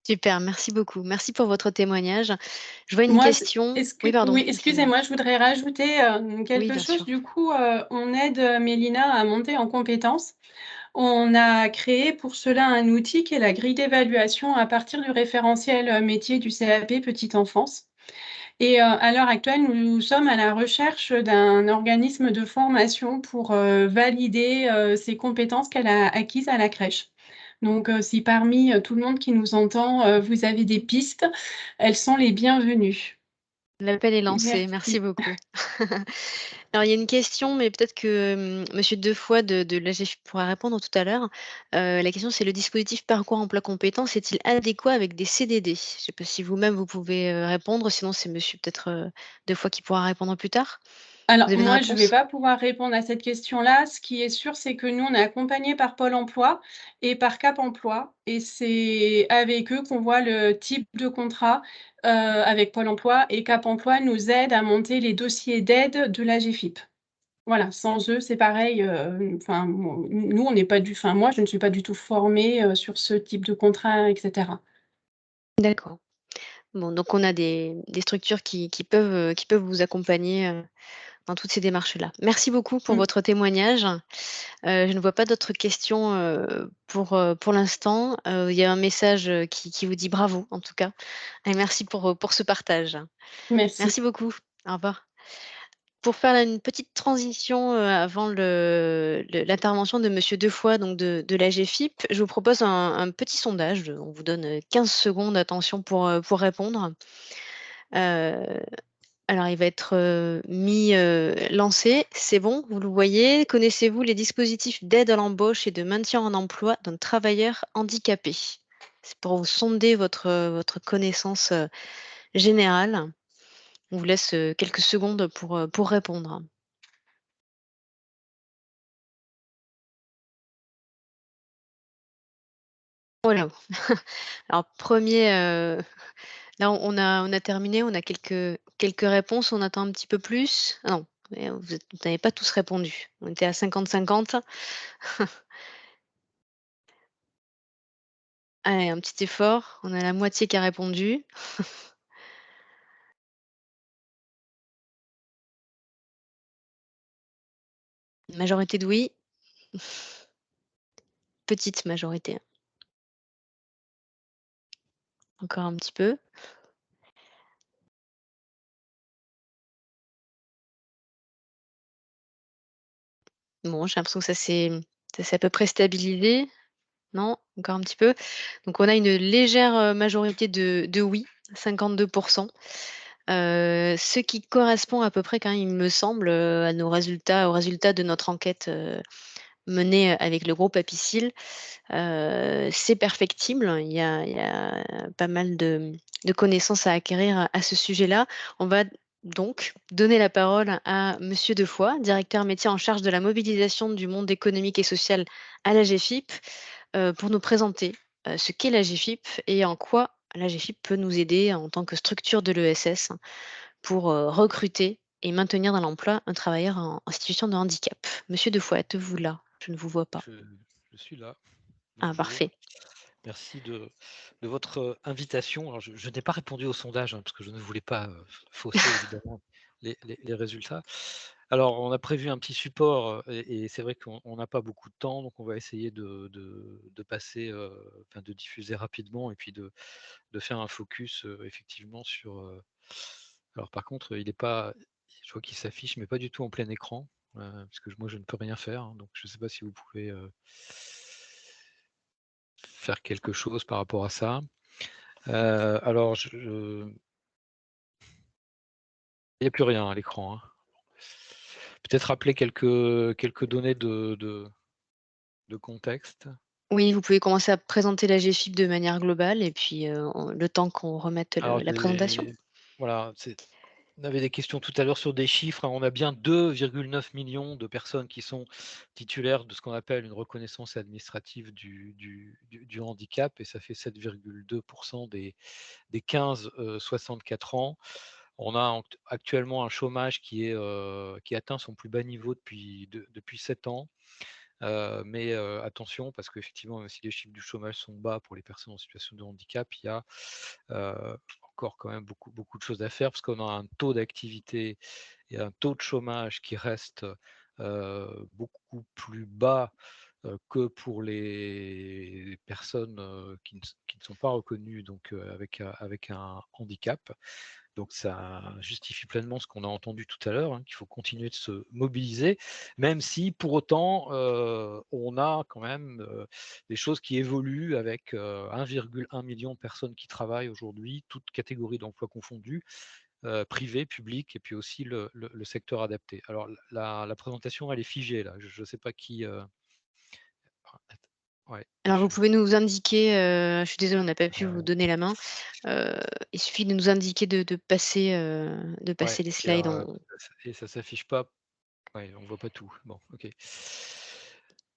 A: Super, merci beaucoup. Merci pour votre témoignage. Je vois une
H: Moi,
A: question. Oui, pardon,
H: oui,
A: excuse-moi.
H: excusez-moi, je voudrais rajouter
A: Oui,
H: quelque
A: bien
H: chose.
A: sûr.
H: Du coup, on aide Mélina à monter en compétences. On a créé pour cela un outil qui est la grille d'évaluation à partir du référentiel métier du CAP Petite Enfance. Et à l'heure actuelle, nous sommes à la recherche d'un organisme de formation pour valider ces compétences qu'elle a acquises à la crèche. Donc, si parmi tout le monde qui nous entend, vous avez des pistes, elles sont les bienvenues.
A: L'appel est lancé, merci
H: Merci.
A: beaucoup. Alors il y a une question, mais peut-être que, monsieur Defoy de l'AGFIP pourra répondre tout à l'heure. La question c'est: «Le dispositif Parcours emploi compétences est-il adéquat avec des CDD?» Je ne sais pas si vous-même vous pouvez, répondre, sinon c'est monsieur peut-être, Defoy qui pourra répondre plus tard.
H: Alors
A: Vous avez une
H: moi, je ne vais
A: réponse?
H: pas pouvoir répondre à cette question-là. Ce qui est sûr, c'est que nous, on est accompagnés par Pôle emploi et par Cap emploi et c'est avec eux qu'on voit le type de contrat, avec Pôle emploi et Cap emploi nous aide à monter les dossiers d'aide de l'AGFIP. Voilà, sans eux, c'est pareil, enfin, nous, on n'est pas moi, je ne suis pas du tout formée, sur ce type de contrat et cetera.
A: D'accord. Bon, donc on a des structures qui peuvent vous accompagner, dans toutes ces démarches-là. Merci beaucoup pour
H: Mmh.
A: votre témoignage. Je ne vois pas d'autres questions, pour l'instant. Il y a un message, qui vous dit bravo en tout cas et merci pour ce partage.
H: Merci.
A: Merci beaucoup. Au revoir. Pour faire là une petite transition, avant l'intervention de monsieur Defoy, donc de l'AGFIP, je vous propose un petit sondage. On vous donne, 15 secondes, attention pour répondre. Heu, alors il va être, lancé. C'est bon, vous le voyez? Connaissez-vous les dispositifs d'aide à l'embauche et de maintien en emploi d'un travailleur handicapé? C'est pour vous sonder votre connaissance, générale. On vous laisse, quelques secondes pour répondre. Oh là! Alors 1er, là on a terminé, on a quelques réponses, on attend un petit peu plus. Ah non, vous n'avez pas tous répondu. On était à 50-50. Allez, un petit effort, on a la moitié qui a répondu. Majorité de oui, petite majorité. Encore un petit peu. Bon, j'ai l'impression que ça s'est à peu près stabilisé. Non? Encore un petit peu? Donc on a une légère, majorité de oui, 52. Ce qui correspond à peu près quand même, il me semble, à aux résultats de notre enquête, menée avec le groupe Apicil. C'est perfectible. Il y a pas mal de connaissances à acquérir à ce sujet-là. On va donc donner la parole à Monsieur Defoy, directeur métier en charge de la mobilisation du monde économique et social à la GFIP, pour nous présenter ce qu'est la GFIP et en quoi la GFIP peut nous aider en tant que structure de l'ESS pour recruter et maintenir dans l'emploi un travailleur en situation de handicap. Monsieur Defoy, êtes-vous là? Je ne vous vois pas.
J: Je suis là.
A: Ah,
J: Bonjour.
A: parfait.
J: Merci de votre invitation. Alors, je n'ai pas répondu au sondage parce que je ne voulais pas fausser évidemment les résultats. Alors, on a prévu un petit support et c'est vrai qu'on n'a pas beaucoup de temps, donc on va essayer de passer, enfin de diffuser rapidement et puis de faire un focus effectivement sur. Alors, par contre, il n'est pas, je vois qu'il s'affiche, mais pas du tout en plein écran, parce que moi je ne peux rien faire, hein, donc je ne sais pas si vous pouvez faire quelque chose par rapport à ça. Alors, il n'y a plus rien à l'écran, hein. Peut-être rappeler quelques données de contexte.
A: Oui, vous pouvez commencer à présenter la GFIP de manière globale et puis, le temps qu'on remette
J: Alors,
A: la présentation.
J: voilà, on avait des questions tout à l'heure sur des chiffres, hein. On a bien 2,9 millions de personnes qui sont titulaires de ce qu'on appelle une reconnaissance administrative du handicap et ça fait 7,2% des 15-64 ans. On a actuellement un chômage qui atteint son plus bas niveau depuis 7 ans. Mais attention, parce qu'effectivement, même si les chiffres du chômage sont bas pour les personnes en situation de handicap, il y a encore quand même beaucoup de choses à faire, parce qu'on a un taux d'activité et un taux de chômage qui reste beaucoup plus bas que pour les personnes qui ne sont pas reconnues donc, avec un handicap. Donc ça justifie pleinement ce qu'on a entendu tout à l'heure, hein, qu'il faut continuer de se mobiliser, même si pour autant on a quand même des choses qui évoluent avec 1,1 million de personnes qui travaillent aujourd'hui, toutes catégories d'emplois confondues, privé, public et puis aussi le secteur adapté. Alors la présentation elle est figée là, je ne sais pas qui. Ouais,
A: Alors vous pouvez nous indiquer, je suis désolée, on n'a pas pu vous donner la main. Il suffit de nous indiquer de passer,
J: ouais,
A: les
J: et
A: slides en
J: ça s'affiche pas. Ouais, on voit pas tout. Bon, OK.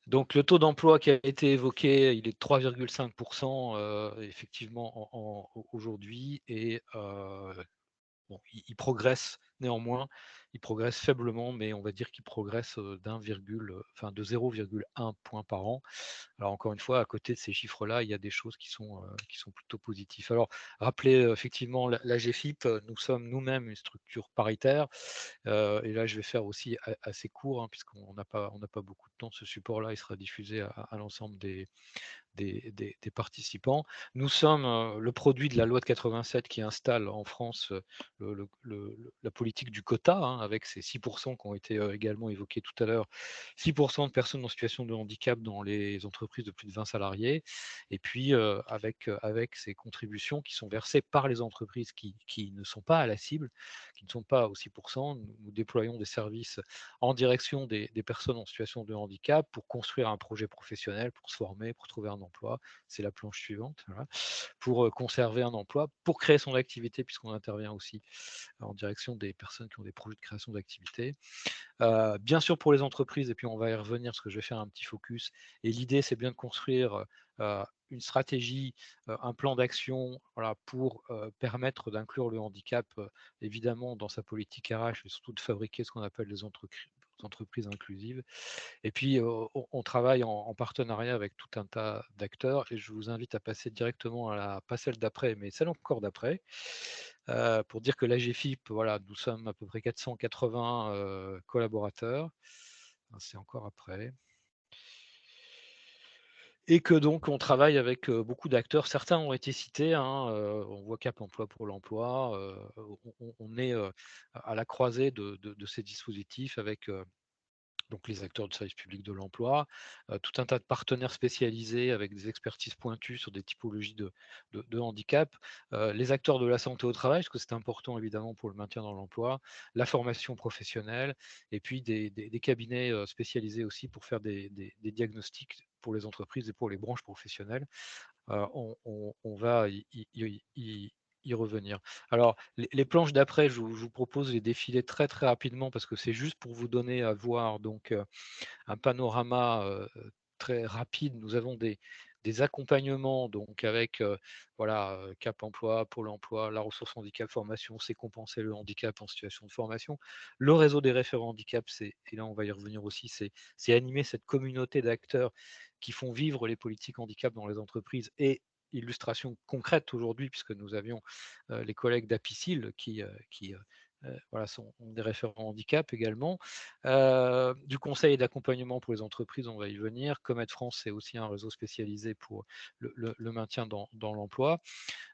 J: Donc le taux d'emploi qui a été évoqué, il est de 3,5 effectivement aujourd'hui et bon, il progresse néanmoins, il progresse faiblement, mais on va dire qu'il progresse de 0,1 point par an. Alors encore une fois, à côté de ces chiffres-là, il y a des choses qui sont plutôt positives. Alors, rappelez effectivement la GFIP, nous sommes nous-mêmes une structure paritaire. Et là, je vais faire aussi assez court, hein, puisqu'on n'a pas beaucoup de temps. Ce support-là, il sera diffusé à l'ensemble des participants. Nous sommes le produit de la loi de 87 qui installe en France la politique du quota, hein, avec ces 6% qui ont été également évoqués tout à l'heure, 6% de personnes en situation de handicap dans les entreprises de plus de 20 salariés, et puis avec ces contributions qui sont versées par les entreprises qui ne sont pas à la cible, qui ne sont pas aux 6%, nous déployons des services en direction des personnes en situation de handicap pour construire un projet professionnel, pour se former, pour trouver un emploi. C'est la planche suivante. Voilà. Pour conserver un emploi, pour créer son activité, puisqu'on intervient aussi en direction des personnes qui ont des projets de création d'activité. Bien sûr pour les entreprises, et puis on va y revenir parce que je vais faire un petit focus. Et l'idée, c'est bien de construire une stratégie, un plan d'action, voilà, pour permettre d'inclure le handicap, évidemment, dans sa politique RH, et surtout de fabriquer ce qu'on appelle les entreprises inclusives. Et puis, on travaille en partenariat avec tout un tas d'acteurs, et je vous invite à passer directement pas celle d'après, mais celle encore d'après, pour dire que la GFIP, voilà, nous sommes à peu près 480 collaborateurs. C'est encore après. Et que donc on travaille avec beaucoup d'acteurs. Certains ont été cités, hein, on voit Cap Emploi pour l'emploi. On est à la croisée de ces dispositifs avec donc les acteurs du service public de l'emploi, tout un tas de partenaires spécialisés avec des expertises pointues sur des typologies de handicap, les acteurs de la santé au travail, parce que c'est important évidemment pour le maintien dans l'emploi, la formation professionnelle, et puis des cabinets spécialisés aussi pour faire des diagnostics pour les entreprises et pour les branches professionnelles. On va y revenir. Alors, les planches d'après, je vous propose de les défiler très très rapidement parce que c'est juste pour vous donner à voir donc un panorama très rapide. Nous avons des accompagnements donc avec voilà, Cap Emploi, Pôle Emploi, la ressource handicap formation, c'est compenser le handicap en situation de formation. Le réseau des référents handicap, et là on va y revenir aussi, c'est animer cette communauté d'acteurs qui font vivre les politiques handicap dans les entreprises et illustration concrète aujourd'hui, puisque nous avions les collègues d'Apicil qui voilà, ont des référents handicap également. Du conseil et d'accompagnement pour les entreprises, on va y venir. Comet France, c'est aussi un réseau spécialisé pour le maintien dans l'emploi.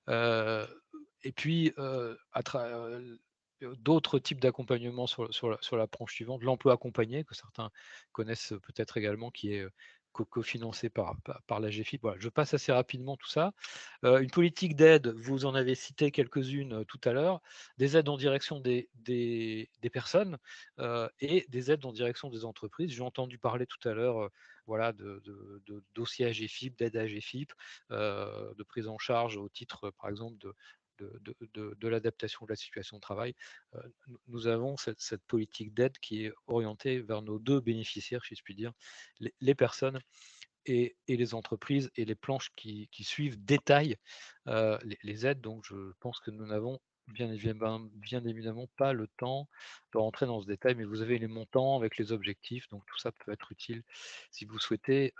J: Et puis, d'autres types d'accompagnement sur la branche suivante, l'emploi accompagné, que certains connaissent peut-être également, qui est cofinancé par la GFIP. Voilà, je passe assez rapidement tout ça. Une politique d'aide, vous en avez cité quelques-unes tout à l'heure, des aides en direction des personnes et des aides en direction des entreprises. J'ai entendu parler tout à l'heure voilà, de dossiers AGFIP, d'aide AGFIP, de prise en charge au titre, par exemple, de l'adaptation de la situation de travail. Nous avons cette politique d'aide qui est orientée vers nos deux bénéficiaires, si je puis dire, les personnes et les entreprises, et les planches qui suivent détaillent les aides. Donc, je pense que nous n'avons bien évidemment pas le temps de rentrer dans ce détail, mais vous avez les montants avec les objectifs, donc tout ça peut être utile si vous souhaitez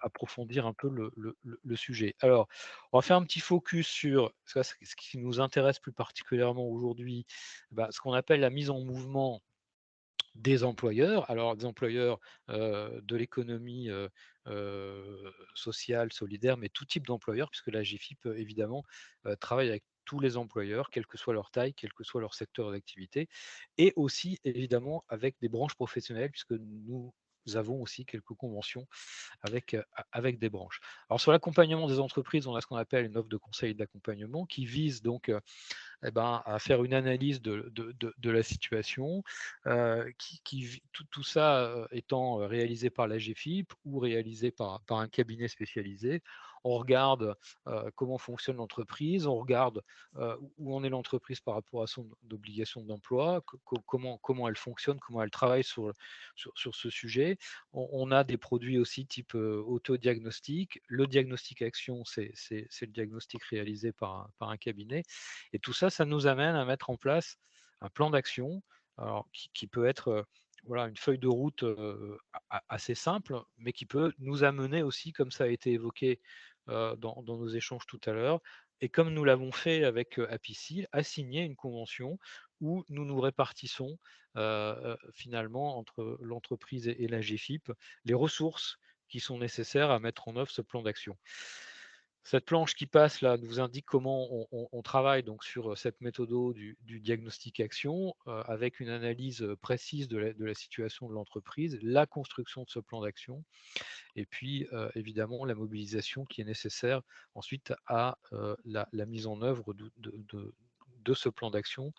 J: approfondir un peu le sujet. Alors, on va faire un petit focus sur ce qui nous intéresse plus particulièrement aujourd'hui, ce qu'on appelle la mise en mouvement des employeurs, alors des employeurs de l'économie sociale, solidaire, mais tout type d'employeurs, puisque la GFIP, évidemment, travaille avec tous les employeurs, quelle que soit leur taille, quel que soit leur secteur d'activité, et aussi, évidemment, avec des branches professionnelles, puisque nous avons aussi quelques conventions avec des branches. Alors, sur l'accompagnement des entreprises, on a ce qu'on appelle une offre de conseil et d'accompagnement qui vise donc à faire une analyse de la situation, tout ça étant réalisé par la GFIP ou réalisé par un cabinet spécialisé. On regarde comment fonctionne l'entreprise, on regarde où en est l'entreprise par rapport à son obligation d'emploi, comment elle fonctionne, comment elle travaille sur ce sujet. On a des produits aussi type autodiagnostic. Le diagnostic action, c'est le diagnostic réalisé par un cabinet. Et tout ça, ça nous amène à mettre en place un plan d'action qui peut être voilà, une feuille de route assez simple, mais qui peut nous amener aussi, comme ça a été évoqué dans nos échanges tout à l'heure, et comme nous l'avons fait avec Apicil, à signer une convention où nous nous répartissons finalement entre l'entreprise et la GFIP les ressources qui sont nécessaires à mettre en œuvre ce plan d'action. Cette planche qui passe là nous indique comment on travaille donc sur cette méthode du diagnostic action avec une analyse précise de la situation de l'entreprise, la construction de ce plan d'action et puis évidemment la mobilisation qui est nécessaire ensuite à la mise en œuvre de ce plan d'action.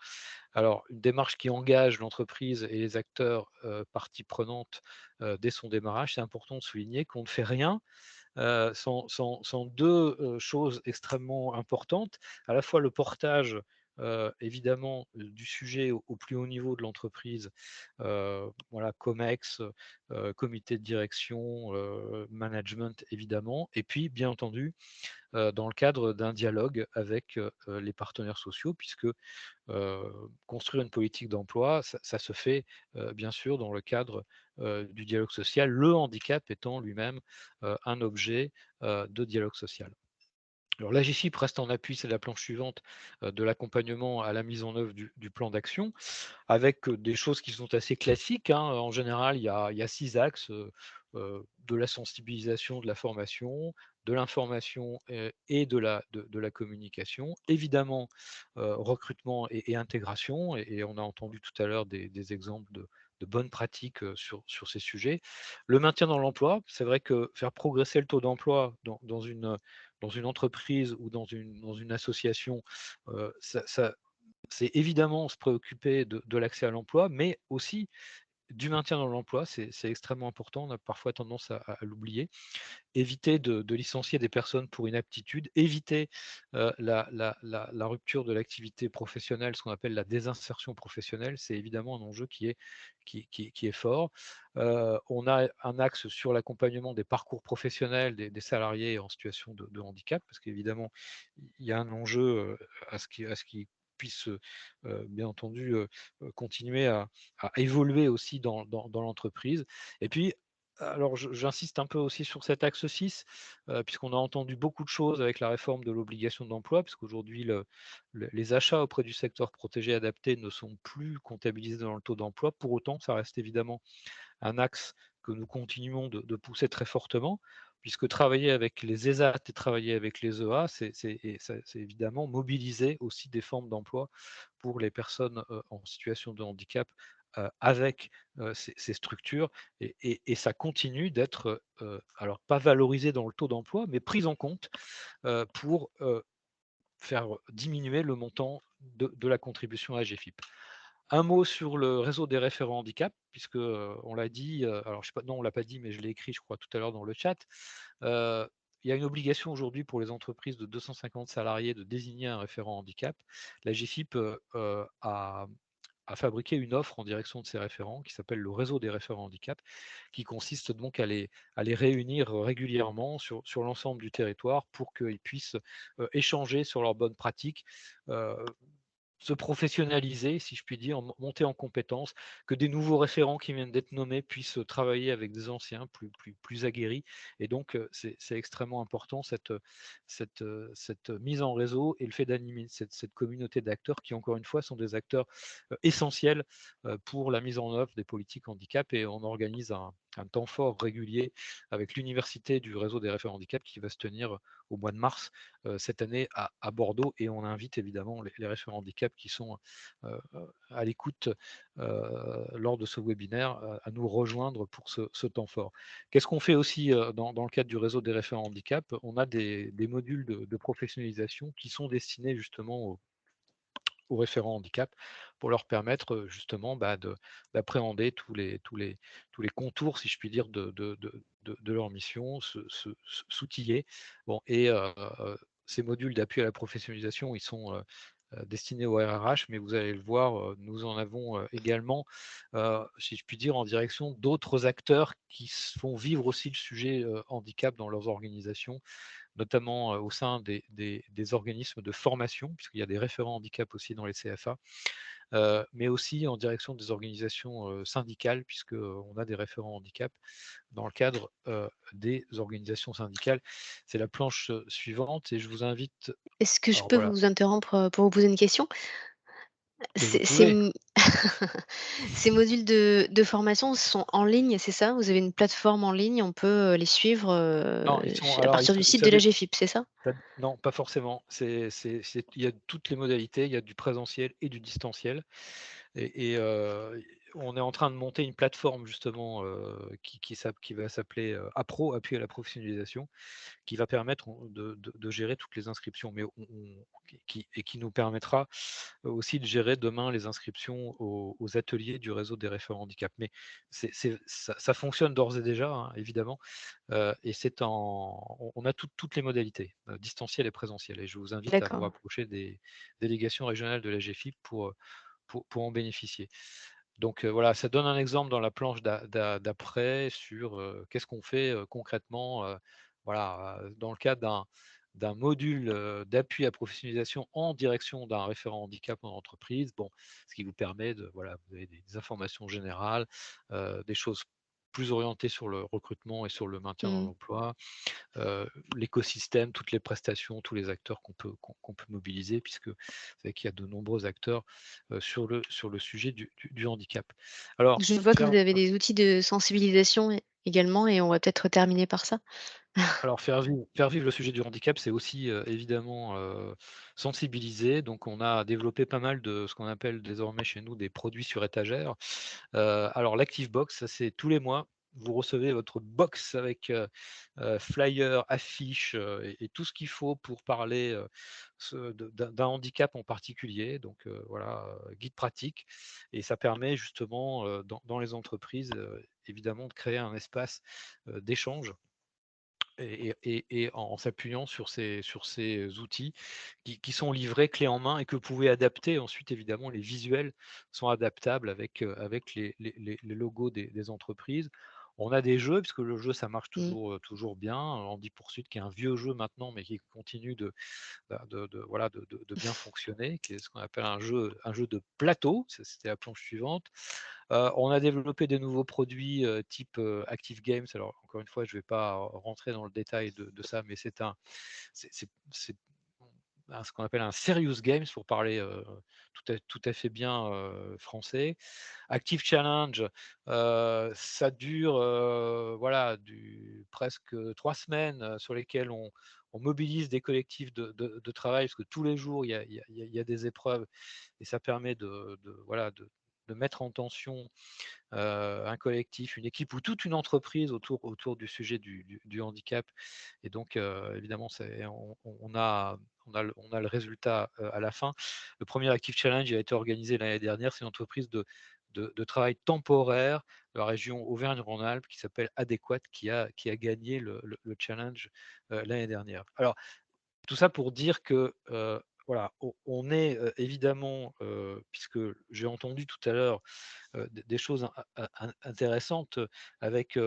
J: Alors, une démarche qui engage l'entreprise et les acteurs parties prenantes dès son démarrage, c'est important de souligner qu'on ne fait rien sont deux choses extrêmement importantes. À la fois le portage, évidemment, du sujet au plus haut niveau de l'entreprise, voilà, COMEX, comité de direction, management, évidemment, et puis, bien entendu, dans le cadre d'un dialogue avec les partenaires sociaux, puisque construire une politique d'emploi, ça se fait bien sûr dans le cadre du dialogue social, le handicap étant lui-même un objet de dialogue social. Alors la GFIP reste en appui, c'est la planche suivante, de l'accompagnement à la mise en œuvre du plan d'action, avec des choses qui sont assez classiques, hein. En général, il y a 6 axes, de la sensibilisation, de la formation, de l'information et de la communication. Évidemment, recrutement et intégration, et on a entendu tout à l'heure des exemples de bonnes pratiques sur ces sujets. Le maintien dans l'emploi, c'est vrai que faire progresser le taux d'emploi dans une entreprise ou dans une association, c'est évidemment se préoccuper de l'accès à l'emploi, mais aussi du maintien dans l'emploi, c'est extrêmement important. On a parfois tendance à l'oublier. Éviter de licencier des personnes pour inaptitude, éviter la rupture de l'activité professionnelle, ce qu'on appelle la désinsertion professionnelle, c'est évidemment un enjeu qui est fort. On a un axe sur l'accompagnement des parcours professionnels des salariés en situation de handicap, parce qu'évidemment, il y a un enjeu à ce qui puisse bien entendu continuer à évoluer aussi dans l'entreprise. Et puis, alors, j'insiste un peu aussi sur cet axe 6, puisqu'on a entendu beaucoup de choses avec la réforme de l'obligation d'emploi, puisqu'aujourd'hui, les achats auprès du secteur protégé adapté ne sont plus comptabilisés dans le taux d'emploi. Pour autant, ça reste évidemment un axe que nous continuons de pousser très fortement, puisque travailler avec les ESAT et travailler avec les EA, c'est évidemment mobiliser aussi des formes d'emploi pour les personnes en situation de handicap avec ces structures, et ça continue d'être, alors pas valorisé dans le taux d'emploi, mais pris en compte pour faire diminuer le montant de la contribution à GFIP. Un mot sur le réseau des référents handicap, puisque on l'a dit, alors je sais pas, non, on l'a pas dit, mais je l'ai écrit, je crois, tout à l'heure dans le chat. Il y a une obligation aujourd'hui pour les entreprises de 250 salariés de désigner un référent handicap. La GFIP a fabriqué une offre en direction de ces référents qui s'appelle le réseau des référents handicap, qui consiste donc à les réunir régulièrement sur l'ensemble du territoire pour qu'ils puissent échanger sur leurs bonnes pratiques, se professionnaliser, si je puis dire, monter en compétences, que des nouveaux référents qui viennent d'être nommés puissent travailler avec des anciens plus aguerris. Et donc, c'est extrêmement important cette mise en réseau et le fait d'animer cette communauté d'acteurs qui, encore une fois, sont des acteurs essentiels pour la mise en œuvre des politiques handicap. Et on organise un temps fort régulier avec l'université du réseau des référents handicap qui va se tenir au mois de mars cette année à Bordeaux, et on invite évidemment les référents handicap qui sont à l'écoute lors de ce webinaire à nous rejoindre pour ce temps fort. Qu'est-ce qu'on fait aussi dans le cadre du réseau des référents handicap? On a des modules de professionnalisation qui sont destinés justement aux référents handicap pour leur permettre justement d'appréhender tous les contours, si je puis dire, de leur mission, s'outiller. Bon, et ces modules d'appui à la professionnalisation, ils sont destinés au RRH, mais vous allez le voir, nous en avons également, si je puis dire, en direction d'autres acteurs qui font vivre aussi le sujet handicap dans leurs organisations, notamment au sein des organismes de formation, puisqu'il y a des référents handicap aussi dans les CFA, mais aussi en direction des organisations syndicales, puisqu'on a des référents handicap dans le cadre des organisations syndicales. C'est la planche suivante, et je vous invite.
A: Est-ce que je
J: Alors
A: peux
J: voilà,
A: vous interrompre, pour vous poser une question?
J: mais vous
A: Ces
J: pouvez.
A: ces modules de formation sont en ligne, c'est ça? Vous avez une plateforme en ligne, on peut, les suivre,
J: Non, ils sont,
A: à
J: alors
A: partir du site
J: ça
A: de la GFIP, c'est ça?
J: non, pas forcément. Il y a toutes les modalités, il y a du présentiel et du distanciel. Et on est en train de monter une plateforme justement qui va s'appeler APRO, Appui à la professionnalisation, qui va permettre de gérer toutes les inscriptions, mais qui nous permettra aussi de gérer demain les inscriptions aux ateliers du réseau des référents handicap. Mais ça fonctionne d'ores et déjà, hein, évidemment, et on a toutes les modalités, distanciel et présentiel. Et je vous invite à vous
A: D'accord.
J: rapprocher des délégations régionales de la GFIP pour en bénéficier. Donc voilà, ça donne un exemple dans la planche d'après sur qu'est-ce qu'on fait concrètement, voilà, dans le cadre d'un module d'appui à professionnalisation en direction d'un référent handicap en entreprise. Bon, ce qui vous permet voilà, vous avez des informations générales, des choses plus orientées sur le recrutement et sur le maintien dans
A: Mmh.
J: l'emploi, l'écosystème, toutes les prestations, tous les acteurs qu'on peut mobiliser, puisque vous savez qu'il y a de nombreux acteurs sur le sujet du handicap. Alors,
A: Je vois que
J: faire,
A: vous avez des outils de sensibilisation également, et on va peut-être terminer par ça.
J: faire vivre le sujet du handicap, c'est aussi évidemment sensibiliser. Donc, on a développé pas mal de ce qu'on appelle désormais chez nous des produits sur étagère. Alors, l'Active Box, ça c'est tous les mois. vous recevez votre box avec flyers, affiches et tout ce qu'il faut pour parler d'un handicap en particulier. Donc voilà, guide pratique. Et ça permet justement dans les entreprises, évidemment, de créer un espace d'échange et en s'appuyant sur ces outils qui sont livrés clé en main et que vous pouvez adapter. Ensuite, évidemment, les visuels sont adaptables avec les logos des entreprises. On a des jeux, puisque le jeu, ça marche toujours bien. Andy Pursuit, qui est un vieux jeu maintenant, mais qui continue de bien fonctionner, qui est ce qu'on appelle un jeu de plateau. C'était la planche suivante. On a développé des nouveaux produits type Active Games. Alors, encore une fois, je ne vais pas rentrer dans le détail de ça, mais c'est ce qu'on appelle un serious games pour parler tout à fait bien français. Active Challenge, ça dure voilà, presque 3 semaines sur lesquelles on mobilise des collectifs de travail, parce que tous les jours, il y a des épreuves et ça permet voilà, de mettre en tension un collectif, une équipe ou toute une entreprise autour du sujet du handicap. Et donc, évidemment, on a le résultat à la fin. Le premier Active Challenge a été organisé l'année dernière. C'est une entreprise de travail temporaire de la région Auvergne-Rhône-Alpes qui s'appelle Adéquate, qui a gagné le challenge l'année dernière. Alors, tout ça pour dire que voilà, on est évidemment, puisque j'ai entendu tout à l'heure des choses intéressantes avec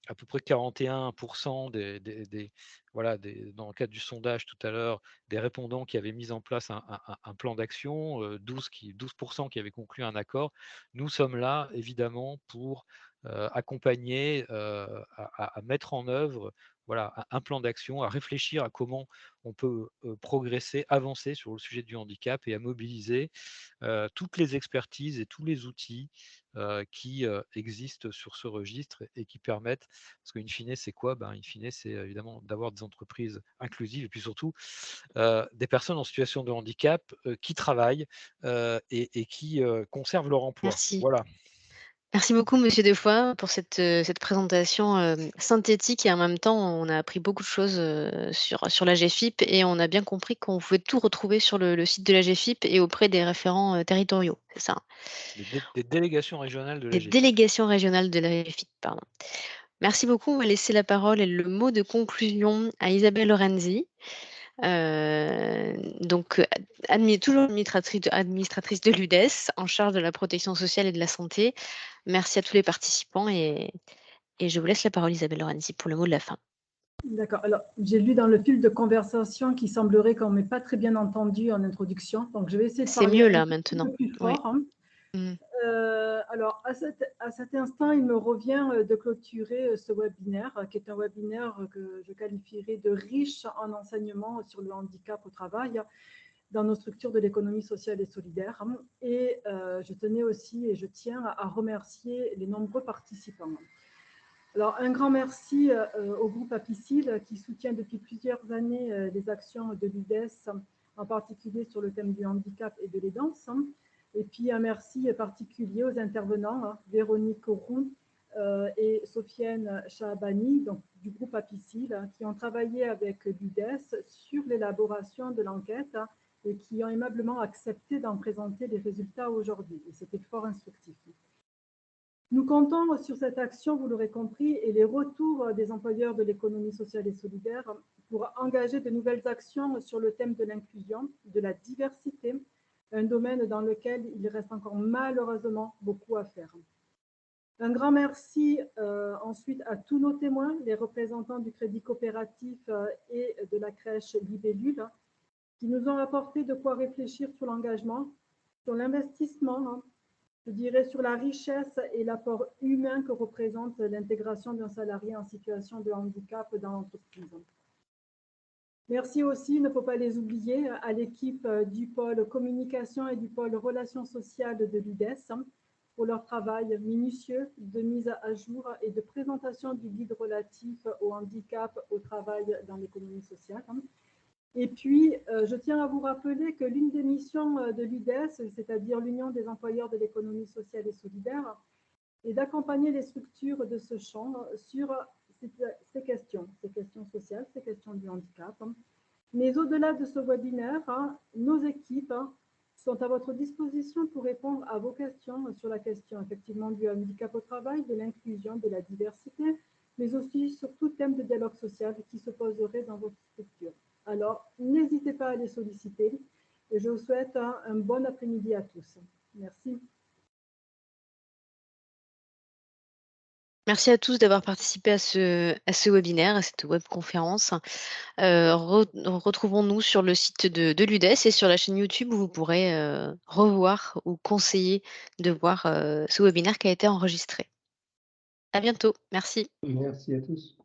J: à peu près 41% voilà, dans le cadre du sondage tout à l'heure, des répondants qui avaient mis en place un plan d'action, 12% qui avaient conclu un accord. Nous sommes là, évidemment, pour accompagner, à mettre en œuvre voilà, un plan d'action, à réfléchir à comment on peut progresser, avancer sur le sujet du handicap et à mobiliser toutes les expertises et tous les outils qui existent sur ce registre et qui permettent, parce qu'in fine, c'est quoi? In fine, c'est évidemment d'avoir des entreprises inclusives et puis surtout des personnes en situation de handicap qui travaillent et qui conservent leur emploi.
A: Merci.
J: Voilà.
A: Merci beaucoup, monsieur Defoy, pour cette présentation synthétique et en même temps, on a appris beaucoup de choses sur la GFIP et on a bien compris qu'on pouvait tout retrouver sur le site de la GFIP et auprès des référents territoriaux, c'est ça?
J: Des délégations régionales de la
A: Des
J: GFIP.
A: délégations régionales de la GFIP, pardon. Merci beaucoup. On va laisser la parole et le mot de conclusion à Isabelle Lorenzi. Donc, toujours administratrice de l'UDES, en charge de la protection sociale et de la santé. Merci à tous les participants et je vous laisse la parole, Isabelle Lorenzi, pour le mot de la fin.
B: D'accord. Alors, j'ai lu dans le fil de conversation qu'il semblerait qu'on ne m'ait pas très bien entendu en introduction. Donc, je vais essayer de
A: C'est
B: parler
A: mieux là
B: un
A: maintenant.
B: peu plus
A: Oui.
B: fort. Hein. Alors, à cet instant, il me revient de clôturer ce webinaire, qui est un webinaire que je qualifierais de riche en enseignements sur le handicap au travail dans nos structures de l'économie sociale et solidaire. Et je tenais aussi et je tiens à remercier les nombreux participants. Alors, un grand merci au groupe Apicil qui soutient depuis plusieurs années les actions de l'UDES, en particulier sur le thème du handicap et de l'aidance. Et puis, un merci particulier aux intervenants, Véronique Roux et Sofiane Chahabani, donc, du groupe Apicil, qui ont travaillé avec l'UDES sur l'élaboration de l'enquête et qui ont aimablement accepté d'en présenter les résultats aujourd'hui. Et c'était fort instructif. Nous comptons sur cette action, vous l'aurez compris, et les retours des employeurs de l'économie sociale et solidaire pour engager de nouvelles actions sur le thème de l'inclusion, de la diversité, un domaine dans lequel il reste encore malheureusement beaucoup à faire. Un grand merci ensuite à tous nos témoins, les représentants du Crédit Coopératif et de la crèche Libellule, qui nous ont apporté de quoi réfléchir sur l'engagement, sur l'investissement, je dirais sur la richesse et l'apport humain que représente l'intégration d'un salarié en situation de handicap dans l'entreprise. Merci aussi, il ne faut pas les oublier, à l'équipe du pôle communication et du pôle relations sociales de l'UDES pour leur travail minutieux de mise à jour et de présentation du guide relatif au handicap au travail dans l'économie sociale. Et puis, je tiens à vous rappeler que l'une des missions de l'UDES, c'est-à-dire l'Union des employeurs de l'économie sociale et solidaire, et d'accompagner les structures de ce champ sur ces questions sociales, ces questions du handicap. Mais au-delà de ce webinaire, nos équipes sont à votre disposition pour répondre à vos questions sur la question effectivement du handicap au travail, de l'inclusion, de la diversité, mais aussi sur tout thème de dialogue social qui se poserait dans votre structure. Alors, n'hésitez pas à les solliciter et je vous souhaite un bon après-midi à tous. Merci.
A: Merci à tous d'avoir participé à ce webinaire, à cette webconférence. Retrouvons-nous sur le site de l'UDES et sur la chaîne YouTube où vous pourrez revoir ou conseiller de voir ce webinaire qui a été enregistré. À bientôt. Merci.
D: Merci à tous.